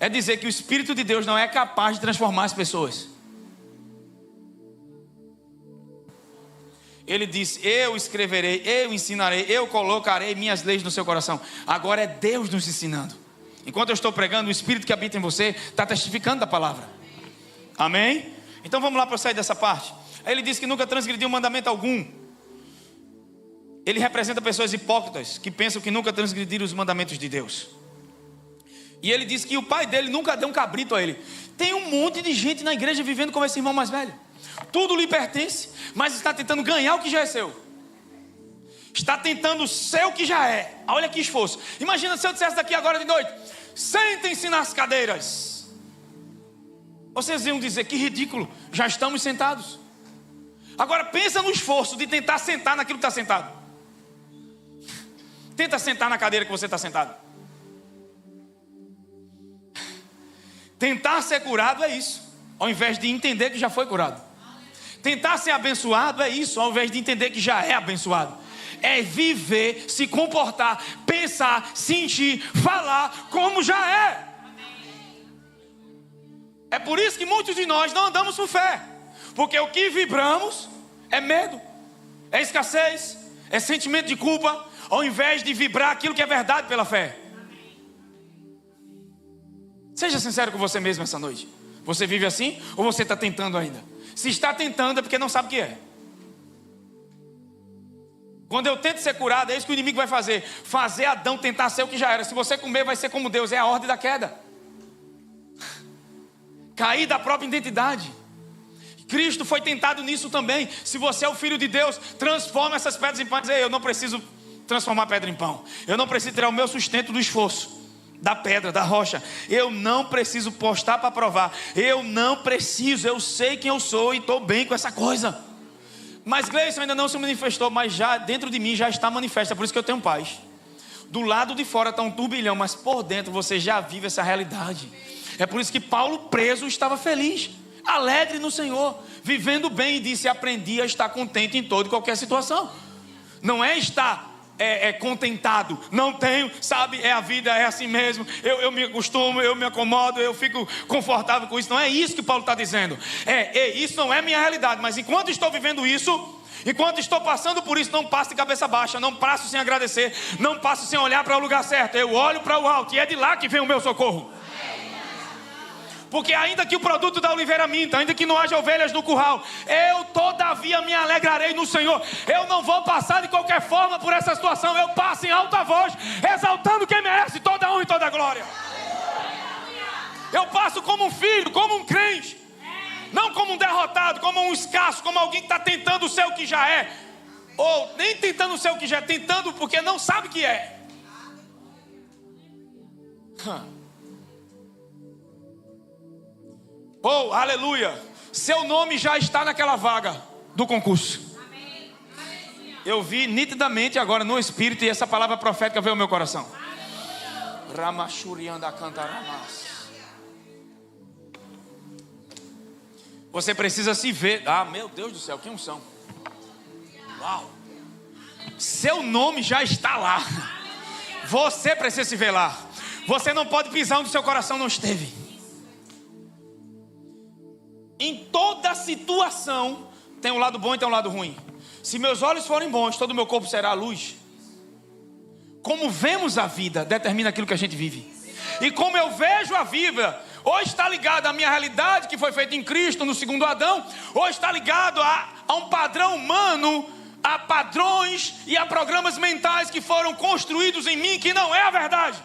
é dizer que o Espírito de Deus não é capaz de transformar as pessoas. Ele disse: eu escreverei, eu ensinarei, eu colocarei minhas leis no seu coração. Agora é Deus nos ensinando. Enquanto eu estou pregando, o Espírito que habita em você está testificando da palavra. Amém? Então vamos lá para eu sair dessa parte. Aí ele disse que nunca transgrediu mandamento algum. Ele representa pessoas hipócritas que pensam que nunca transgrediram os mandamentos de Deus. E ele disse que o pai dele nunca deu um cabrito a ele. Tem um monte de gente na igreja vivendo como esse irmão mais velho. Tudo lhe pertence, mas está tentando ganhar o que já é seu. Está tentando ser o que já é. Olha que esforço. Imagina se eu dissesse daqui agora de noite: sentem-se nas cadeiras. Vocês iam dizer: que ridículo, já estamos sentados. Agora pensa no esforço de tentar sentar naquilo que está sentado. Tenta sentar na cadeira que você está sentado. Tentar ser curado é isso, ao invés de entender que já foi curado. Tentar ser abençoado é isso, ao invés de entender que já é abençoado. É viver, se comportar, pensar, sentir, falar como já é. É por isso que muitos de nós não andamos com fé. Porque o que vibramos é medo, é escassez, é sentimento de culpa, ao invés de vibrar aquilo que é verdade pela fé. Seja sincero com você mesmo essa noite. Você vive assim ou você está tentando ainda? Se está tentando é porque não sabe o que é. Quando eu tento ser curado, é isso que o inimigo vai fazer. Fazer Adão tentar ser o que já era. Se você comer, vai ser como Deus. É a ordem da queda. Cair da própria identidade. Cristo foi tentado nisso também. Se você é o filho de Deus, transforma essas pedras em pão. Eu não preciso transformar pedra em pão. Eu não preciso tirar o meu sustento do esforço, da pedra, da rocha. Eu não preciso postar para provar. Eu não preciso. Eu sei quem eu sou e estou bem com essa coisa. Mas Gleison ainda não se manifestou, mas já dentro de mim já está manifesta. É por isso que eu tenho paz. Do lado de fora está um turbilhão, mas por dentro você já vive essa realidade. É por isso que Paulo, preso, estava feliz, alegre no Senhor, vivendo bem, e disse: aprendi a estar contente em toda e qualquer situação. Não é estar contentado, não tenho, sabe, a vida é assim mesmo, eu me acostumo, eu me acomodo, eu fico confortável com isso. Não é isso que Paulo está dizendo. Isso não é minha realidade, mas enquanto estou vivendo isso, enquanto estou passando por isso, não passo de cabeça baixa, não passo sem agradecer, não passo sem olhar para o lugar certo. Eu olho para o alto e é de lá que vem o meu socorro. Porque ainda que o produto da oliveira minta, ainda que não haja ovelhas no curral, eu todavia me alegrarei no Senhor. Eu não vou passar de qualquer forma por essa situação. Eu passo em alta voz, exaltando quem merece toda a honra e toda a glória. Eu passo como um filho, como um crente, não como um derrotado, como um escasso, como alguém que está tentando ser o que já é. Ou nem tentando ser o que já é, tentando porque não sabe o que é. Oh, aleluia. Seu nome já está naquela vaga do concurso. Eu vi nitidamente agora no Espírito, e essa palavra profética veio ao meu coração. Você precisa se ver. Ah, meu Deus do céu, que unção. Uau. Seu nome já está lá. Você precisa se ver lá. Você não pode pisar onde seu coração não esteve. Em toda situação tem um lado bom e tem um lado ruim. Se meus olhos forem bons, todo o meu corpo será a luz. Como vemos a vida determina aquilo que a gente vive. E como eu vejo a vida, ou está ligado à minha realidade que foi feita em Cristo no segundo Adão, ou está ligado a um padrão humano, a padrões e a programas mentais que foram construídos em mim, que não é a verdade.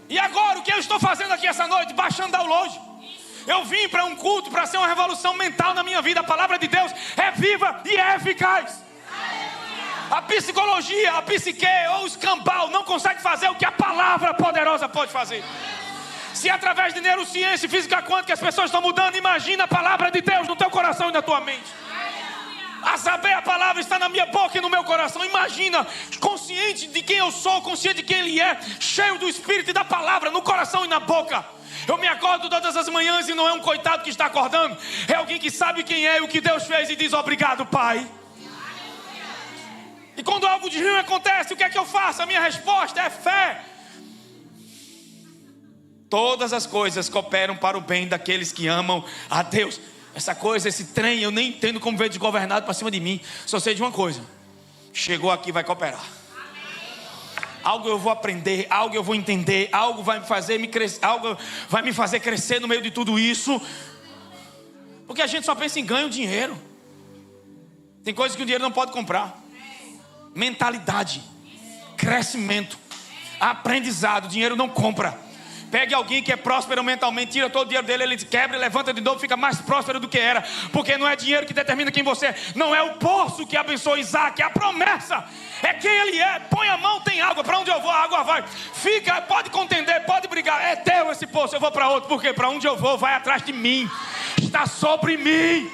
E agora o que eu estou fazendo aqui essa noite? Baixando download. Eu vim para um culto para ser uma revolução mental na minha vida. A palavra de Deus é viva e é eficaz. A psicologia, a psique ou o escambau não consegue fazer o que a palavra poderosa pode fazer. Se através de neurociência e física quântica as pessoas estão mudando, imagina a palavra de Deus no teu coração e na tua mente. A saber, a palavra está na minha boca e no meu coração. Imagina, consciente de quem eu sou, consciente de quem Ele é, cheio do Espírito e da palavra no coração e na boca. Eu me acordo todas as manhãs e não é um coitado que está acordando. É alguém que sabe quem é e o que Deus fez e diz: obrigado, Pai. E quando algo de ruim acontece, o que é que eu faço? A minha resposta é fé. Todas as coisas cooperam para o bem daqueles que amam a Deus. Essa coisa, esse trem, eu nem entendo como veio desgovernado para cima de mim. Só sei de uma coisa: chegou aqui, vai cooperar. Algo eu vou aprender, algo eu vou entender, algo vai me fazer crescer, algo vai me fazer crescer no meio de tudo isso. Porque a gente só pensa em ganho dinheiro. Tem coisas que o dinheiro não pode comprar. Mentalidade, crescimento, aprendizado, o dinheiro não compra. Pegue alguém que é próspero mentalmente, tira todo o dinheiro dele, ele quebra e levanta de novo, fica mais próspero do que era. Porque não é dinheiro que determina quem você é. Não é o poço que abençoa Isaac, é a promessa. É quem ele é. Põe a mão, tem água. Para onde eu vou, a água vai. Fica, pode contender, pode brigar. É teu esse poço, eu vou para outro. Porque para onde eu vou, vai atrás de mim. Está sobre mim.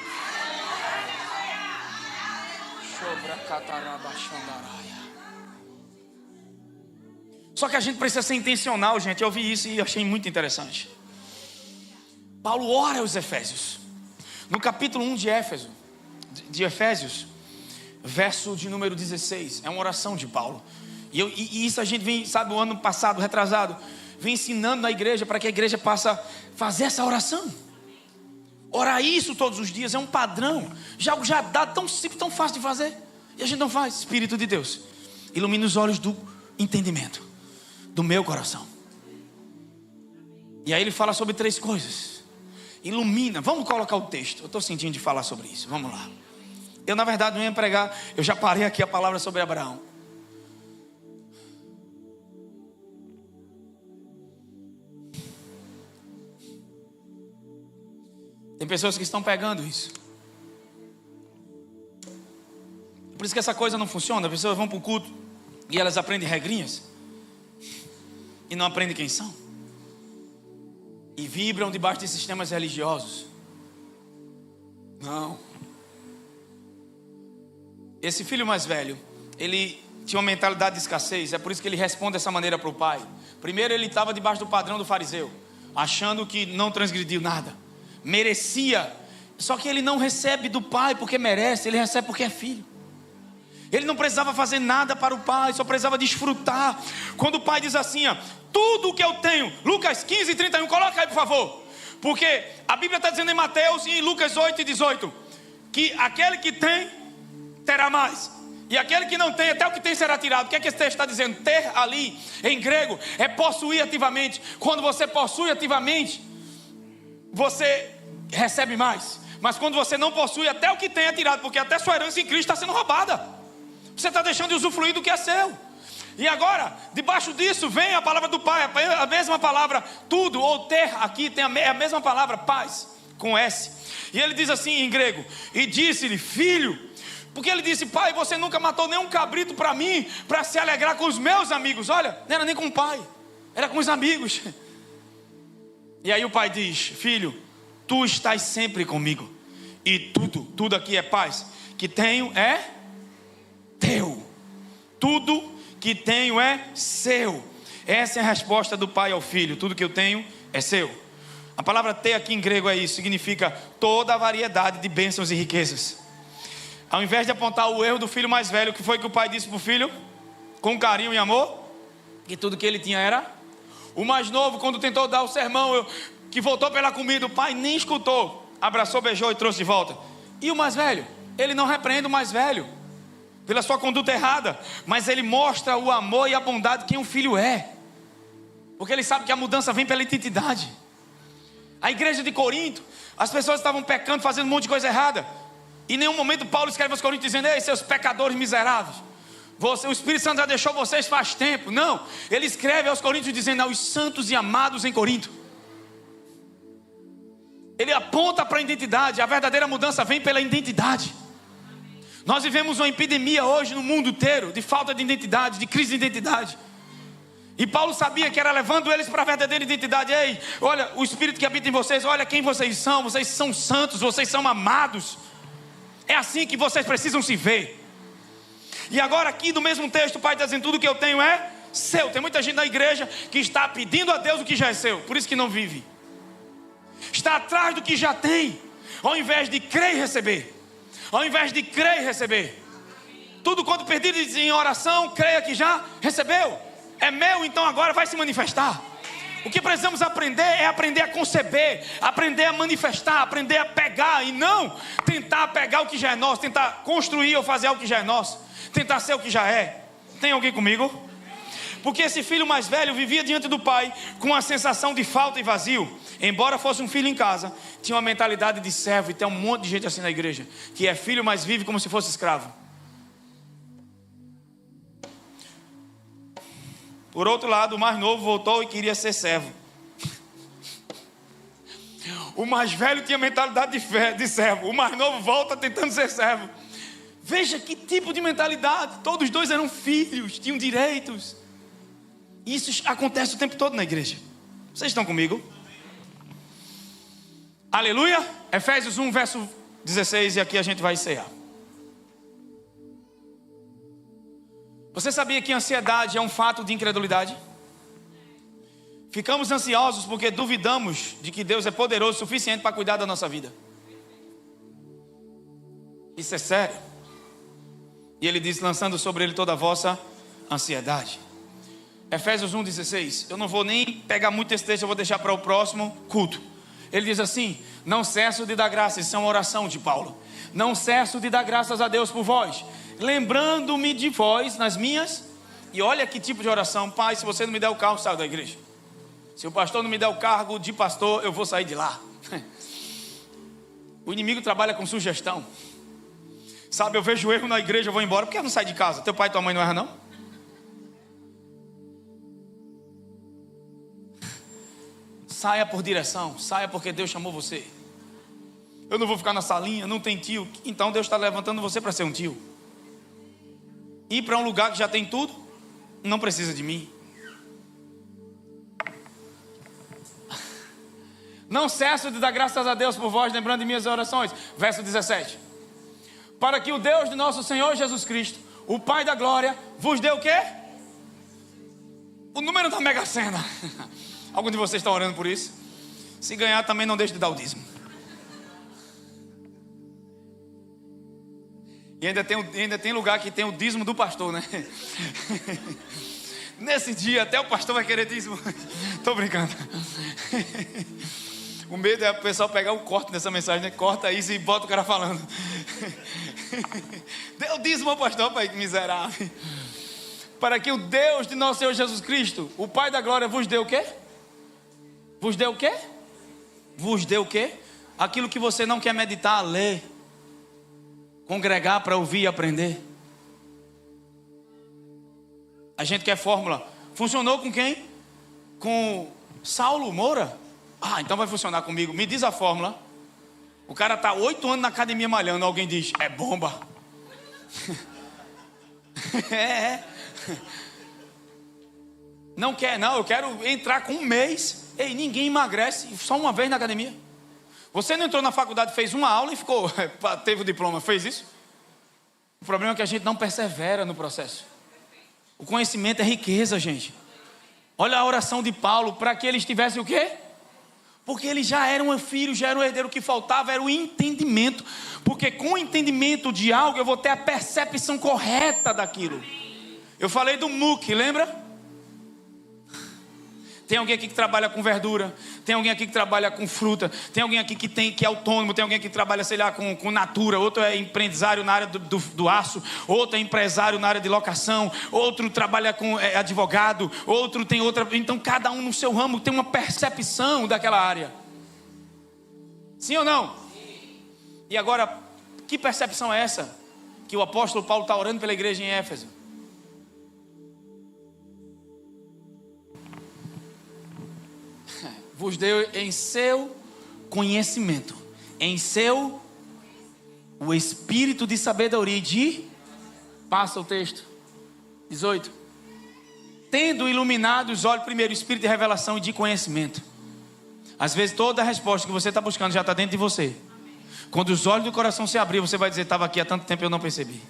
Só que a gente precisa ser intencional, gente. Eu ouvi isso e achei muito interessante. Paulo ora aos Efésios. No capítulo 1 de Efésios, verso de número 16. É uma oração de Paulo. E isso a gente vem, sabe, o ano passado, retrasado, vem ensinando na igreja para que a igreja possa fazer essa oração. Orar isso todos os dias é um padrão. Já dá tão simples, tão fácil de fazer. E a gente não faz. Espírito de Deus, ilumina os olhos do entendimento do meu coração. E aí ele fala sobre 3 coisas. Ilumina, vamos colocar o texto. Eu estou sentindo de falar sobre isso, vamos lá. Eu na verdade não ia pregar, eu já parei aqui a palavra sobre Abraão. Tem pessoas que estão pegando isso. Por isso que essa coisa não funciona. As pessoas vão para o culto e elas aprendem regrinhas e não aprendem quem são. E vibram debaixo de sistemas religiosos. Não. Esse filho mais velho, ele tinha uma mentalidade de escassez. É por isso que ele responde dessa maneira para o pai. Primeiro ele estava debaixo do padrão do fariseu, achando que não transgrediu nada, merecia. Só que ele não recebe do pai porque merece, ele recebe porque é filho. Ele não precisava fazer nada para o pai, só precisava desfrutar. Quando o pai diz assim, ó, tudo o que eu tenho, Lucas 15:31, coloca aí por favor. Porque a Bíblia está dizendo em Mateus e em Lucas 8:18 que aquele que tem, terá mais. E aquele que não tem, até o que tem será tirado. O que é que esse texto está dizendo? Ter ali, em grego, é possuir ativamente. Quando você possui ativamente, você recebe mais. Mas quando você não possui, até o que tem é tirado. Porque até sua herança em Cristo está sendo roubada. Você está deixando de usufruir do que é seu. E agora, debaixo disso, vem a palavra do Pai. A mesma palavra, tudo, ou ter, aqui tem a mesma palavra, paz, com S. E ele diz assim em grego, e disse-lhe, filho. Porque ele disse, pai, você nunca matou nenhum cabrito para mim, para se alegrar com os meus amigos. Olha, não era nem com o pai, era com os amigos. E aí o pai diz, filho, tu estás sempre comigo. E tudo aqui é paz. Que tenho é teu. Tudo que tenho é seu. Essa é a resposta do pai ao filho. Tudo que eu tenho é seu. A palavra ter aqui em grego é isso. Significa toda a variedade de bênçãos e riquezas. Ao invés de apontar o erro do filho mais velho, que foi que o pai disse para o filho, com carinho e amor, que tudo que ele tinha era. O mais novo, quando tentou dar o sermão, que voltou pela comida, o pai nem escutou, abraçou, beijou e trouxe de volta. E o mais velho, ele não repreende o mais velho pela sua conduta errada, mas ele mostra o amor e a bondade de quem um filho é, porque ele sabe que a mudança vem pela identidade. A igreja de Corinto, as pessoas estavam pecando, fazendo um monte de coisa errada. Em nenhum momento Paulo escreve aos Coríntios dizendo, ei, seus pecadores miseráveis, o Espírito Santo já deixou vocês faz tempo. Não, ele escreve aos Coríntios dizendo, aos santos e amados em Corinto. Ele aponta para a identidade. A verdadeira mudança vem pela identidade. Nós vivemos uma epidemia hoje no mundo inteiro de falta de identidade, de crise de identidade. E Paulo sabia que era levando eles para a verdadeira identidade. Ei, olha, o Espírito que habita em vocês, olha quem vocês são santos, vocês são amados. É assim que vocês precisam se ver. E agora aqui no mesmo texto o pai está dizendo, tudo que eu tenho é seu. Tem muita gente na igreja que está pedindo a Deus o que já é seu, por isso que não vive. Está atrás do que já tem, ao invés de crer e receber. Ao invés de crer e receber. Tudo quanto pedido em oração, creia que já recebeu. É meu, então agora vai se manifestar. O que precisamos aprender é aprender a conceber, aprender a manifestar, aprender a pegar. E não tentar pegar o que já é nosso, tentar construir ou fazer algo que já é nosso, tentar ser o que já é. Tem alguém comigo? Porque esse filho mais velho vivia diante do pai com a sensação de falta e vazio. Embora fosse um filho em casa, tinha uma mentalidade de servo. E tem um monte de gente assim na igreja, que é filho, mas vive como se fosse escravo. Por outro lado, o mais novo voltou e queria ser servo. O mais velho tinha mentalidade de servo. O mais novo volta tentando ser servo. Veja que tipo de mentalidade. Todos os dois eram filhos, tinham direitos. Isso acontece o tempo todo na igreja. Vocês estão comigo? Aleluia. Efésios 1, verso 16. E aqui a gente vai encerrar. Você sabia que ansiedade é um fato de incredulidade? Ficamos ansiosos porque duvidamos de que Deus é poderoso o suficiente para cuidar da nossa vida. Isso é sério. E ele diz, lançando sobre ele toda a vossa ansiedade. Efésios 1,16. Eu não vou nem pegar muito esse texto, eu vou deixar para o próximo culto. Ele diz assim: não cesso de dar graças. Isso é uma oração de Paulo. Não cesso de dar graças a Deus por vós, lembrando-me de vós nas minhas. E olha que tipo de oração. Pai, se você não me der o carro, saio da igreja. Se o pastor não me der o cargo de pastor, eu vou sair de lá. O inimigo trabalha com sugestão. Sabe, eu vejo erro na igreja, eu vou embora. Por que eu não saio de casa? Teu pai e tua mãe não erram, não? Saia por direção. Saia porque Deus chamou você. Eu não vou ficar na salinha, não tem tio. Então Deus está levantando você para ser um tio. Ir para um lugar que já tem tudo, não precisa de mim. Não cesso de dar graças a Deus por vós, lembrando de minhas orações. Verso 17. Para que o Deus de nosso Senhor Jesus Cristo, o Pai da glória, vos dê o quê? O número da Mega Sena. Algum de vocês está orando por isso? Se ganhar, também não deixe de dar o dízimo. E ainda tem lugar que tem o dízimo do pastor, né? Nesse dia até o pastor vai querer dízimo. Tô brincando. O medo é o pessoal pegar o corte dessa mensagem, né? Corta isso e bota o cara falando. Deu dízimo ao pastor, pai, que miserável. Para que o Deus de nosso Senhor Jesus Cristo, o Pai da glória, vos dê o quê? Vos dê o quê? Vos dê o quê? Aquilo que você não quer meditar, ler, congregar para ouvir e aprender. A gente quer fórmula. Funcionou com quem? Com Saulo Moura? Ah, então vai funcionar comigo. Me diz a fórmula. O cara está 8 anos na academia malhando. Alguém diz, é bomba. É. Não quer, não. Eu quero entrar com 1 mês. Ei, ninguém emagrece só uma vez na academia. Você não entrou na faculdade, fez uma aula e ficou, teve o diploma, fez isso? O problema é que a gente não persevera no processo. O conhecimento é riqueza, gente. Olha a oração de Paulo, para que eles tivessem o quê? Porque ele já era um filho, já era um herdeiro. O que faltava era o entendimento. Porque com o entendimento de algo, eu vou ter a percepção correta daquilo. Eu falei do MOOC, lembra? Tem alguém aqui que trabalha com verdura, tem alguém aqui que trabalha com fruta, tem alguém aqui que é autônomo, tem alguém aqui que trabalha, sei lá, com natura, outro é empresário na área do aço, outro é empresário na área de locação, outro trabalha com advogado, outro tem outra. Então cada um no seu ramo tem uma percepção daquela área. Sim ou não? Sim. E agora, que percepção é essa que o apóstolo Paulo está orando pela igreja em Éfeso? Vos deu em seu conhecimento, em seu o espírito de sabedoria e de... Passa o texto 18. Tendo iluminado os olhos, primeiro, espírito de revelação e de conhecimento. Às vezes toda a resposta que você está buscando já está dentro de você. Quando os olhos do coração se abrir, você vai dizer, estava aqui há tanto tempo e eu não percebi.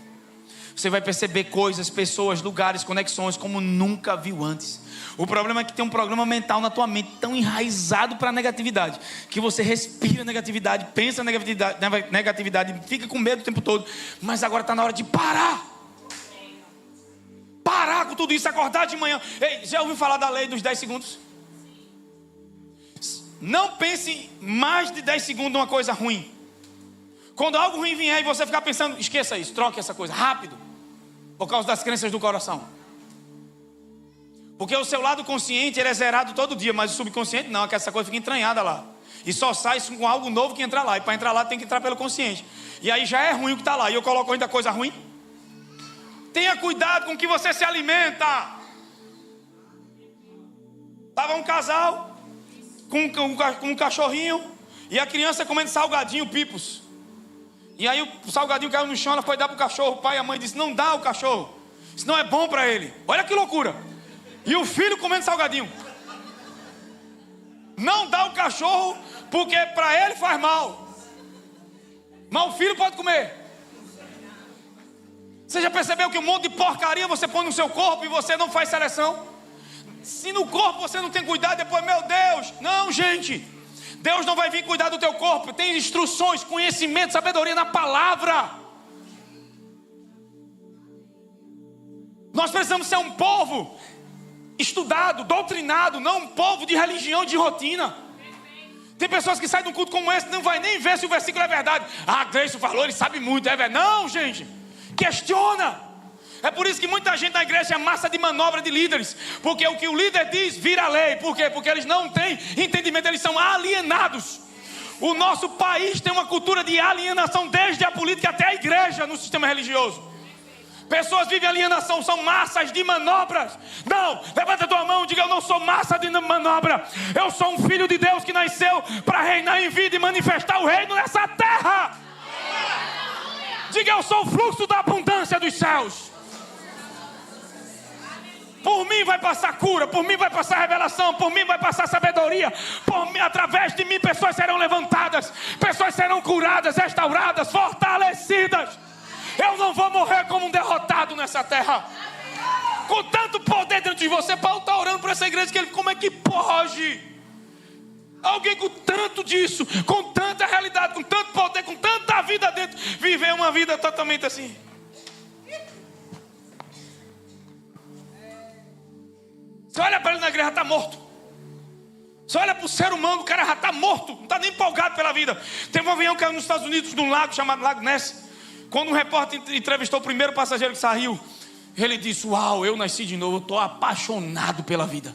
Você vai perceber coisas, pessoas, lugares, conexões como nunca viu antes. O problema é que tem um programa mental na tua mente tão enraizado para a negatividade, que você respira negatividade, pensa negatividade, fica com medo o tempo todo. Mas agora está na hora de parar. Parar com tudo isso, acordar de manhã. Ei, já ouviu falar da lei dos 10 segundos? Não pense mais de 10 segundos numa coisa ruim. Quando algo ruim vier e você ficar pensando, esqueça isso, troque essa coisa, rápido. Por causa das crenças do coração. Porque o seu lado consciente ele é zerado todo dia, mas o subconsciente não, que essa coisa fica entranhada lá. E só sai com algo novo que entrar lá. E para entrar lá tem que entrar pelo consciente. E aí já é ruim o que está lá. E eu coloco ainda coisa ruim. Tenha cuidado com o que você se alimenta. Estava um casal com um cachorrinho e a criança comendo salgadinho, pipos. E aí o salgadinho caiu no chão, ela foi dar para o cachorro. O pai e a mãe disse: não dá o cachorro, isso não é bom para ele. Olha que loucura. E o filho comendo salgadinho. Não dá o cachorro porque para ele faz mal, mas o filho pode comer. Você já percebeu que um monte de porcaria você põe no seu corpo e você não faz seleção? Se no corpo você não tem cuidado, depois, meu Deus, não, gente, Deus não vai vir cuidar do teu corpo. Tem instruções, conhecimento, sabedoria na palavra. Nós precisamos ser um povo estudado, doutrinado, não um povo de religião, de rotina. Tem pessoas que saem de um culto como esse, não vai nem ver se o versículo é verdade. Ah, Gleison falou, ele sabe muito, é verdade. Não, gente, questiona. É por isso que muita gente na igreja é massa de manobra de líderes, porque o que o líder diz vira lei. Por quê? Porque eles não têm entendimento, eles são alienados. O nosso país tem uma cultura de alienação, desde a política até a igreja no sistema religioso. Pessoas vivem alienação, são massas de manobras. Não, levanta a tua mão e diga: eu não sou massa de manobra. Eu sou um filho de Deus que nasceu para reinar em vida e manifestar o reino nessa terra. Diga: eu sou o fluxo da abundância dos céus. Por mim vai passar cura, por mim vai passar revelação, por mim vai passar sabedoria, por mim, através de mim pessoas serão levantadas, pessoas serão curadas, restauradas, fortalecidas. Eu não vou morrer como um derrotado nessa terra. Com tanto poder dentro de você. Paulo está orando por essa igreja, que ele, como é que pode alguém com tanto disso, com tanta realidade, com tanto poder, com tanta vida dentro, viver uma vida totalmente assim? Você olha para ele na igreja, está morto. Você olha para o ser humano, o cara já está morto, não está nem empolgado pela vida. Teve um avião que caiu nos Estados Unidos, num lago chamado Lago Ness. Quando um repórter entrevistou o primeiro passageiro que saiu, ele disse: uau, eu nasci de novo, eu estou apaixonado pela vida,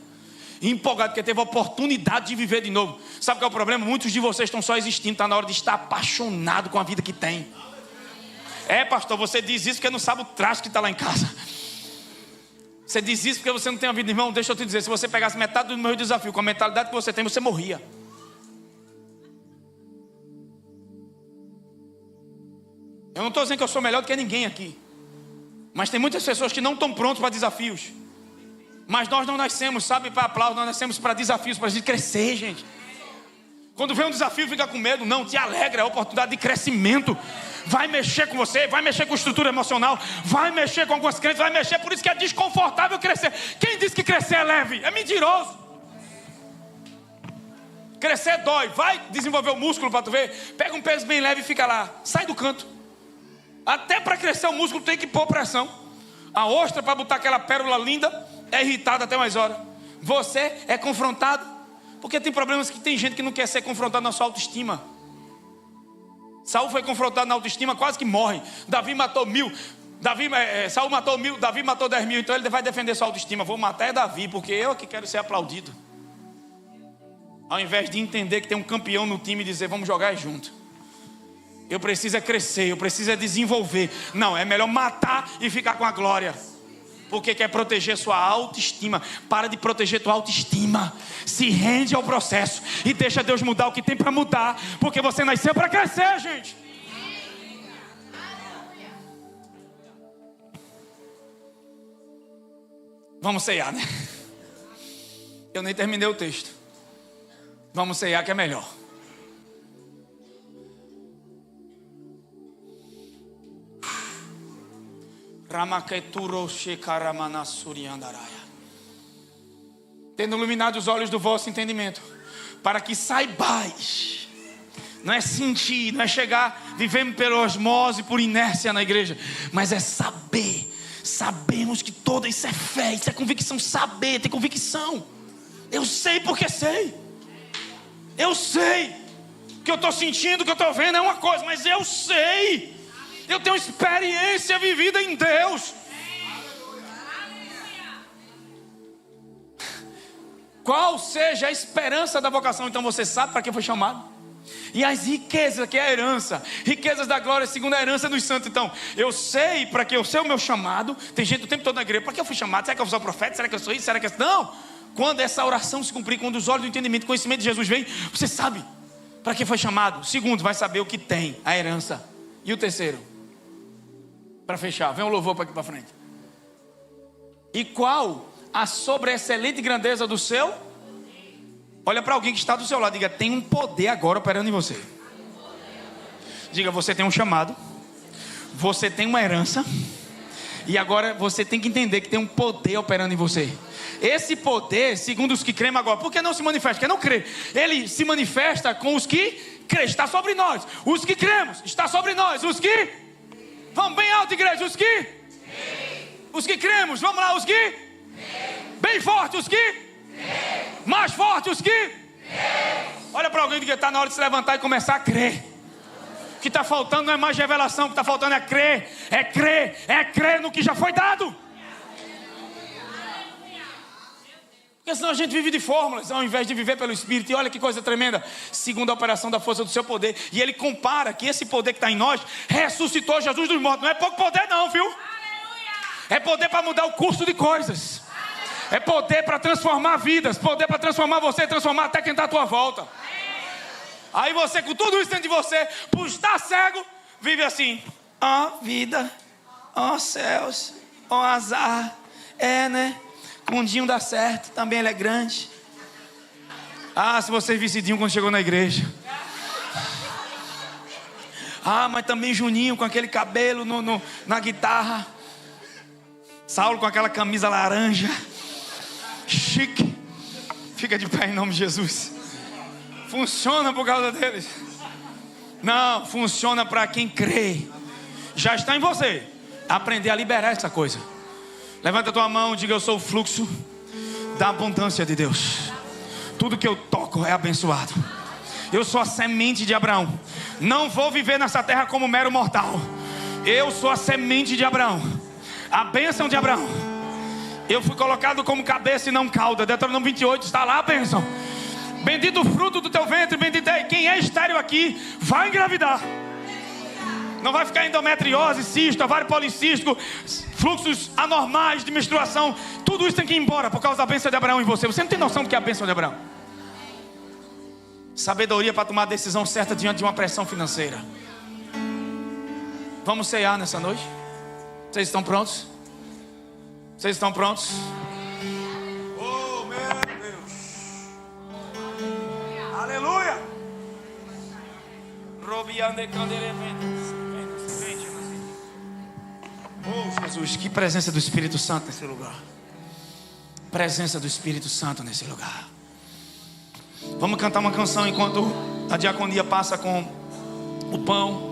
empolgado, porque teve a oportunidade de viver de novo. Sabe qual é o problema? Muitos de vocês estão só existindo, está na hora de estar apaixonado com a vida que tem. É, pastor, você diz isso porque não sabe o traste que está lá em casa. Você diz isso porque você não tem uma vida. Irmão, deixa eu te dizer, se você pegasse metade do meu desafio com a mentalidade que você tem, você morria. Eu não estou dizendo que eu sou melhor do que ninguém aqui, mas tem muitas pessoas que não estão prontas para desafios. Mas nós não nascemos, sabe, para aplauso, nós nascemos para desafios, para a gente crescer, gente. Quando vem um desafio, fica com medo. Não, te alegra, é a oportunidade de crescimento. Vai mexer com você, vai mexer com a estrutura emocional, vai mexer com algumas crenças, vai mexer, por isso que é desconfortável crescer. Quem disse que crescer é leve? É mentiroso. Crescer dói, vai desenvolver o músculo para tu ver. Pega um peso bem leve e fica lá, sai do canto. Até para crescer o músculo tem que pôr pressão. A ostra, para botar aquela pérola linda, é irritada até mais hora. Você é confrontado, porque tem problemas que tem gente que não quer ser confrontado na sua autoestima. Saul foi confrontado na autoestima, quase que morre. Davi matou 1000. Saul matou 1000, Davi matou 10.000. Então ele vai defender sua autoestima. Vou matar é Davi, porque eu que quero ser aplaudido. Ao invés de entender que tem um campeão no time e dizer: vamos jogar junto. Eu preciso é crescer, eu preciso é desenvolver. Não, é melhor matar e ficar com a glória. Porque quer proteger sua autoestima. Para de proteger tua autoestima. Se rende ao processo e deixa Deus mudar o que tem para mudar. Porque você nasceu para crescer, gente. Vamos ceiar, né? Eu nem terminei o texto. Vamos ceiar que é melhor. Tendo iluminado os olhos do vosso entendimento, para que saibais. Não é sentir, não é chegar vivendo pela osmose, por inércia na igreja, mas é saber. Sabemos que tudo isso é fé, isso é convicção. Saber, ter convicção. Eu sei porque sei. Eu sei. O que eu estou sentindo, o que eu estou vendo é uma coisa, mas eu sei. Eu tenho experiência vivida em Deus. qual seja a esperança da vocação. Então você sabe para que foi chamado. E as riquezas, que é a herança, riquezas da glória segundo a herança dos santos. Então eu sei para que eu sei o meu chamado. Tem gente o tempo todo na igreja: para que eu fui chamado? Será que eu sou profeta? Será que eu sou isso? Será que eu... Não. Quando essa oração se cumprir, quando os olhos do entendimento, conhecimento de Jesus vem, você sabe para que foi chamado. Segundo, vai saber o que tem, a herança. E o terceiro, para fechar, vem um louvor para aqui para frente. E qual a sobreexcelente grandeza do seu? Olha para alguém que está do seu lado, diga: tem um poder agora operando em você. Diga: você tem um chamado, você tem uma herança, e agora você tem que entender que tem um poder operando em você. Esse poder, segundo os que creem agora, por que não se manifesta? Porque não crê. Ele se manifesta com os que creem. Está sobre nós. Os que cremos, está sobre nós. Os que... Vamos bem alto, igreja. Os que... Os que cremos, vamos lá. Os que... Bem forte, os que... Mais forte, os que... Olha para alguém que está na hora de se levantar e começar a crer. O que está faltando não é mais revelação. O que está faltando é crer. É crer. É crer no que já foi dado. Porque senão a gente vive de fórmulas, ao invés de viver pelo Espírito. E olha que coisa tremenda. Segundo a operação da força do seu poder. E ele compara que esse poder que está em nós ressuscitou Jesus dos mortos. Não é pouco poder não, viu? É poder para mudar o curso de coisas. É poder para transformar vidas. Poder para transformar você e transformar até quem está à tua volta. Aí você, com tudo isso dentro de você, por estar cego, vive assim: ó vida, ó céus, ó azar. É, né? Mundinho dá certo, também ele é grande. Ah, se você visse Dinho quando chegou na igreja. Ah, mas também Juninho com aquele cabelo na guitarra. Saulo com aquela camisa laranja. Chique. Fica de pé em nome de Jesus. Funciona por causa deles? Não, funciona para quem crê. Já está em você aprender a liberar essa coisa. Levanta a tua mão e diga: eu sou o fluxo da abundância de Deus. Tudo que eu toco é abençoado. Eu sou a semente de Abraão. Não vou viver nessa terra como mero mortal. Eu sou a semente de Abraão, a bênção de Abraão. Eu fui colocado como cabeça e não cauda. Deuteronômio 28 está lá a bênção. Bendito o fruto do teu ventre, bendito é. Quem é estéril aqui vai engravidar. Não vai ficar endometriose, cisto, ovário policístico, fluxos anormais de menstruação. Tudo isso tem que ir embora por causa da bênção de Abraão em você. Você não tem noção do que é a bênção de Abraão. Sabedoria para tomar a decisão certa diante de uma pressão financeira. Vamos ceiar nessa noite? Vocês estão prontos? Vocês estão prontos? Oh, meu Deus. Aleluia. Oh, Jesus, que presença do Espírito Santo nesse lugar. Presença do Espírito Santo nesse lugar. Vamos cantar uma canção enquanto a diaconia passa com o pão.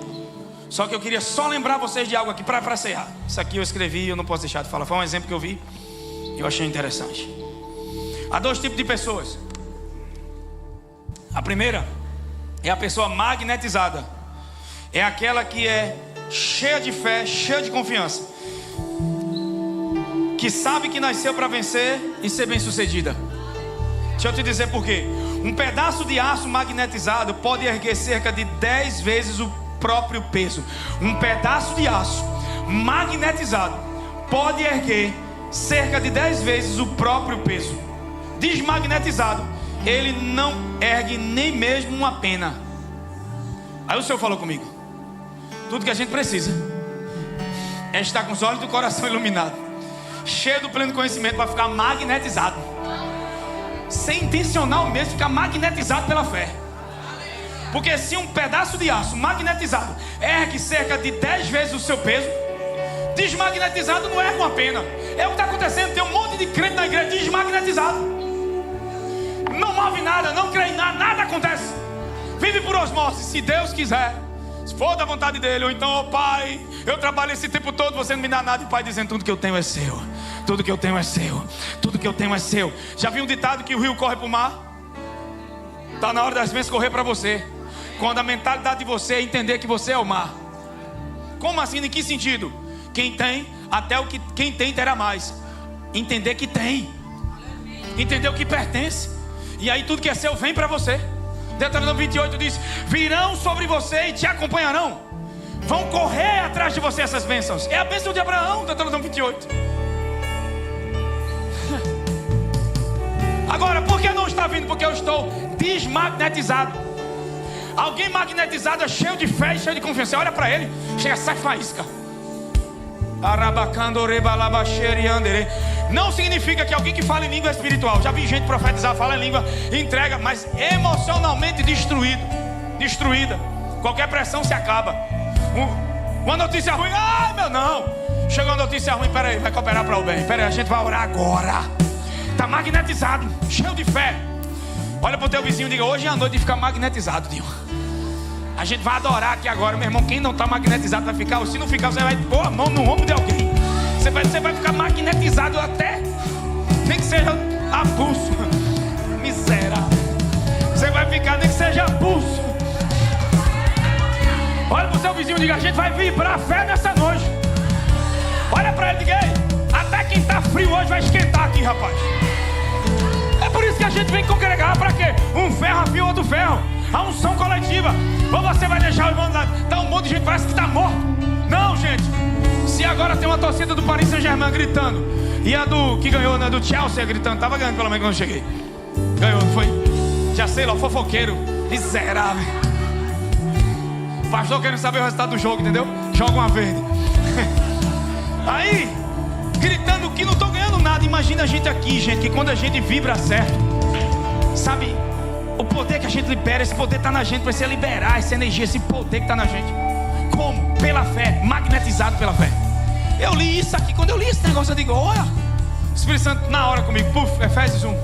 Só que eu queria só lembrar vocês de algo aqui para cear. Isso aqui eu escrevi e eu não posso deixar de falar. Foi um exemplo que eu vi e eu achei interessante. Há dois tipos de pessoas. A primeira é a pessoa magnetizada. É aquela que é cheia de fé, cheia de confiança, que sabe que nasceu para vencer e ser bem sucedida. Deixa eu te dizer por quê. Um pedaço de aço magnetizado pode erguer cerca de 10 vezes o próprio peso. Um pedaço de aço magnetizado pode erguer cerca de 10 vezes o próprio peso. Desmagnetizado, ele não ergue nem mesmo uma pena. Aí o Senhor falou comigo: tudo que a gente precisa é estar com os olhos do coração iluminados, cheio do pleno conhecimento, para ficar magnetizado. Ser intencional mesmo, ficar magnetizado pela fé. Porque se um pedaço de aço magnetizado ergue cerca de 10 vezes o seu peso, desmagnetizado não ergue uma pena. É o que está acontecendo. Tem um monte de crente na igreja desmagnetizado. Não move nada, não crê em nada, nada acontece. Vive por osmose, se Deus quiser, se for da vontade dele. Ou então: oh Pai, eu trabalho esse tempo todo, você não me dá nada. E o Pai dizendo: tudo que eu tenho é seu. Tudo que eu tenho é seu. Tudo que eu tenho é seu. Já viu um ditado que o rio corre para o mar? Está na hora das bênçãos correr para você. Quando a mentalidade de você é entender que você é o mar. Como assim? Em que sentido? Quem tem, até o que quem tem terá mais. Entender que tem. Entender o que pertence. E aí tudo que é seu vem para você. Deuteronômio 28 diz: virão sobre você e te acompanharão. Vão correr atrás de você essas bênçãos. É a bênção de Abraão, Deuteronômio 28. Agora, por que não está vindo? Porque eu estou desmagnetizado. Alguém magnetizado é cheio de fé e cheio de confiança. Olha para ele, chega, sai faísca. Não significa que alguém que fala em língua é espiritual. Já vi gente profetizar, fala em língua, entrega, mas emocionalmente destruída. Qualquer pressão se acaba. Uma notícia ruim, ai meu não. Chegou uma notícia ruim, peraí, vai cooperar para o bem. Peraí, a gente vai orar agora. Está magnetizado, cheio de fé. Olha para o teu vizinho e diga: hoje é a noite de ficar magnetizado, Dio. A gente vai adorar aqui agora, meu irmão. Quem não está magnetizado vai ficar. Se não ficar, você vai pôr a mão no ombro de alguém. Você vai ficar magnetizado até, nem que seja a pulso. Miserável. Você vai ficar, nem que seja a pulso. Olha para o seu vizinho e diga: a gente vai vibrar a fé nessa noite. Olha para ele e diga: até quem está frio hoje vai esquentar aqui, rapaz. É por isso que a gente vem congregar. Para quê? Um ferro afia o outro ferro. A unção coletiva. Ou você vai deixar o irmão lá? Tá um monte de gente, parece que está morto. Não, gente. Se agora tem uma torcida do Paris Saint-Germain gritando, e a do que ganhou, né, do Chelsea gritando, tava ganhando pelo menos quando eu cheguei. Ganhou, não foi? Já sei lá, o fofoqueiro. Miserável. Pastor querendo saber o resultado do jogo, entendeu? Joga uma verde. Aí, gritando que não estou ganhando nada. Imagina a gente aqui, gente, que quando a gente vibra certo, sabe, o poder que a gente libera, esse poder está na gente. Precisa liberar essa energia, esse poder que está na gente. Como? Pela fé, magnetizado pela fé. Eu li isso aqui, quando eu li esse negócio eu digo: olha, o Espírito Santo na hora comigo. Puf, Efésios 1,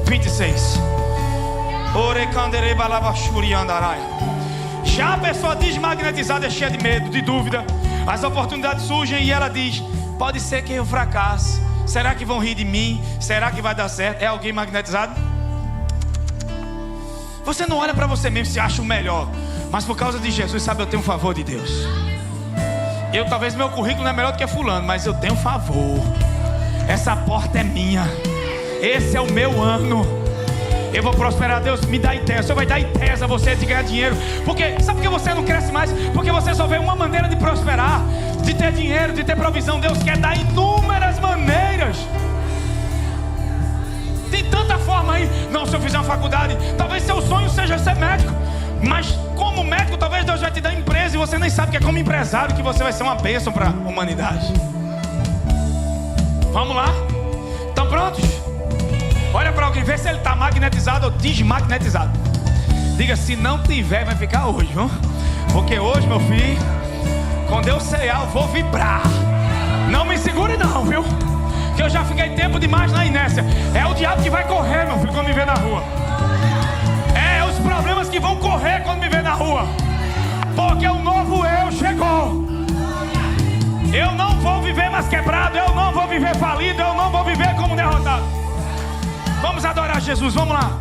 26. Já a pessoa desmagnetizada é cheia de medo, de dúvida. As oportunidades surgem e ela diz: pode ser que eu fracasse. Será que vão rir de mim? Será que vai dar certo? É alguém magnetizado? Você não olha para você mesmo se acha o melhor, mas por causa de Jesus, sabe, eu tenho um favor de Deus. Talvez meu currículo não é melhor do que fulano, mas eu tenho um favor. Essa porta é minha. Esse é o meu ano. Eu vou prosperar. Deus me dá ideias. O Senhor vai dar ideias a você de ganhar dinheiro. Porque, sabe por que você não cresce mais? Porque você só vê uma maneira de prosperar, de ter dinheiro, de ter provisão. Deus quer dar inúmeras maneiras. Tem tanta forma aí. Não, se eu fizer uma faculdade, talvez seu sonho seja ser médico, mas como médico, talvez Deus vai te dar empresa e você nem sabe que é como empresário que você vai ser uma bênção para a humanidade. Vamos lá? Estão prontos? Olha para alguém, vê se ele está magnetizado ou desmagnetizado. Diga: se não tiver, vai ficar hoje, viu? Porque hoje, meu filho, quando eu ceiar, eu vou vibrar. Não me segure não, viu? Que eu já fiquei tempo demais na inércia. É o diabo que vai correr, meu filho, quando me ver na rua. É os problemas que vão correr quando me ver na rua. Porque o novo eu chegou. Eu não vou viver mais quebrado. Eu não vou viver falido. Eu não vou viver como derrotado. Vamos adorar Jesus, vamos lá.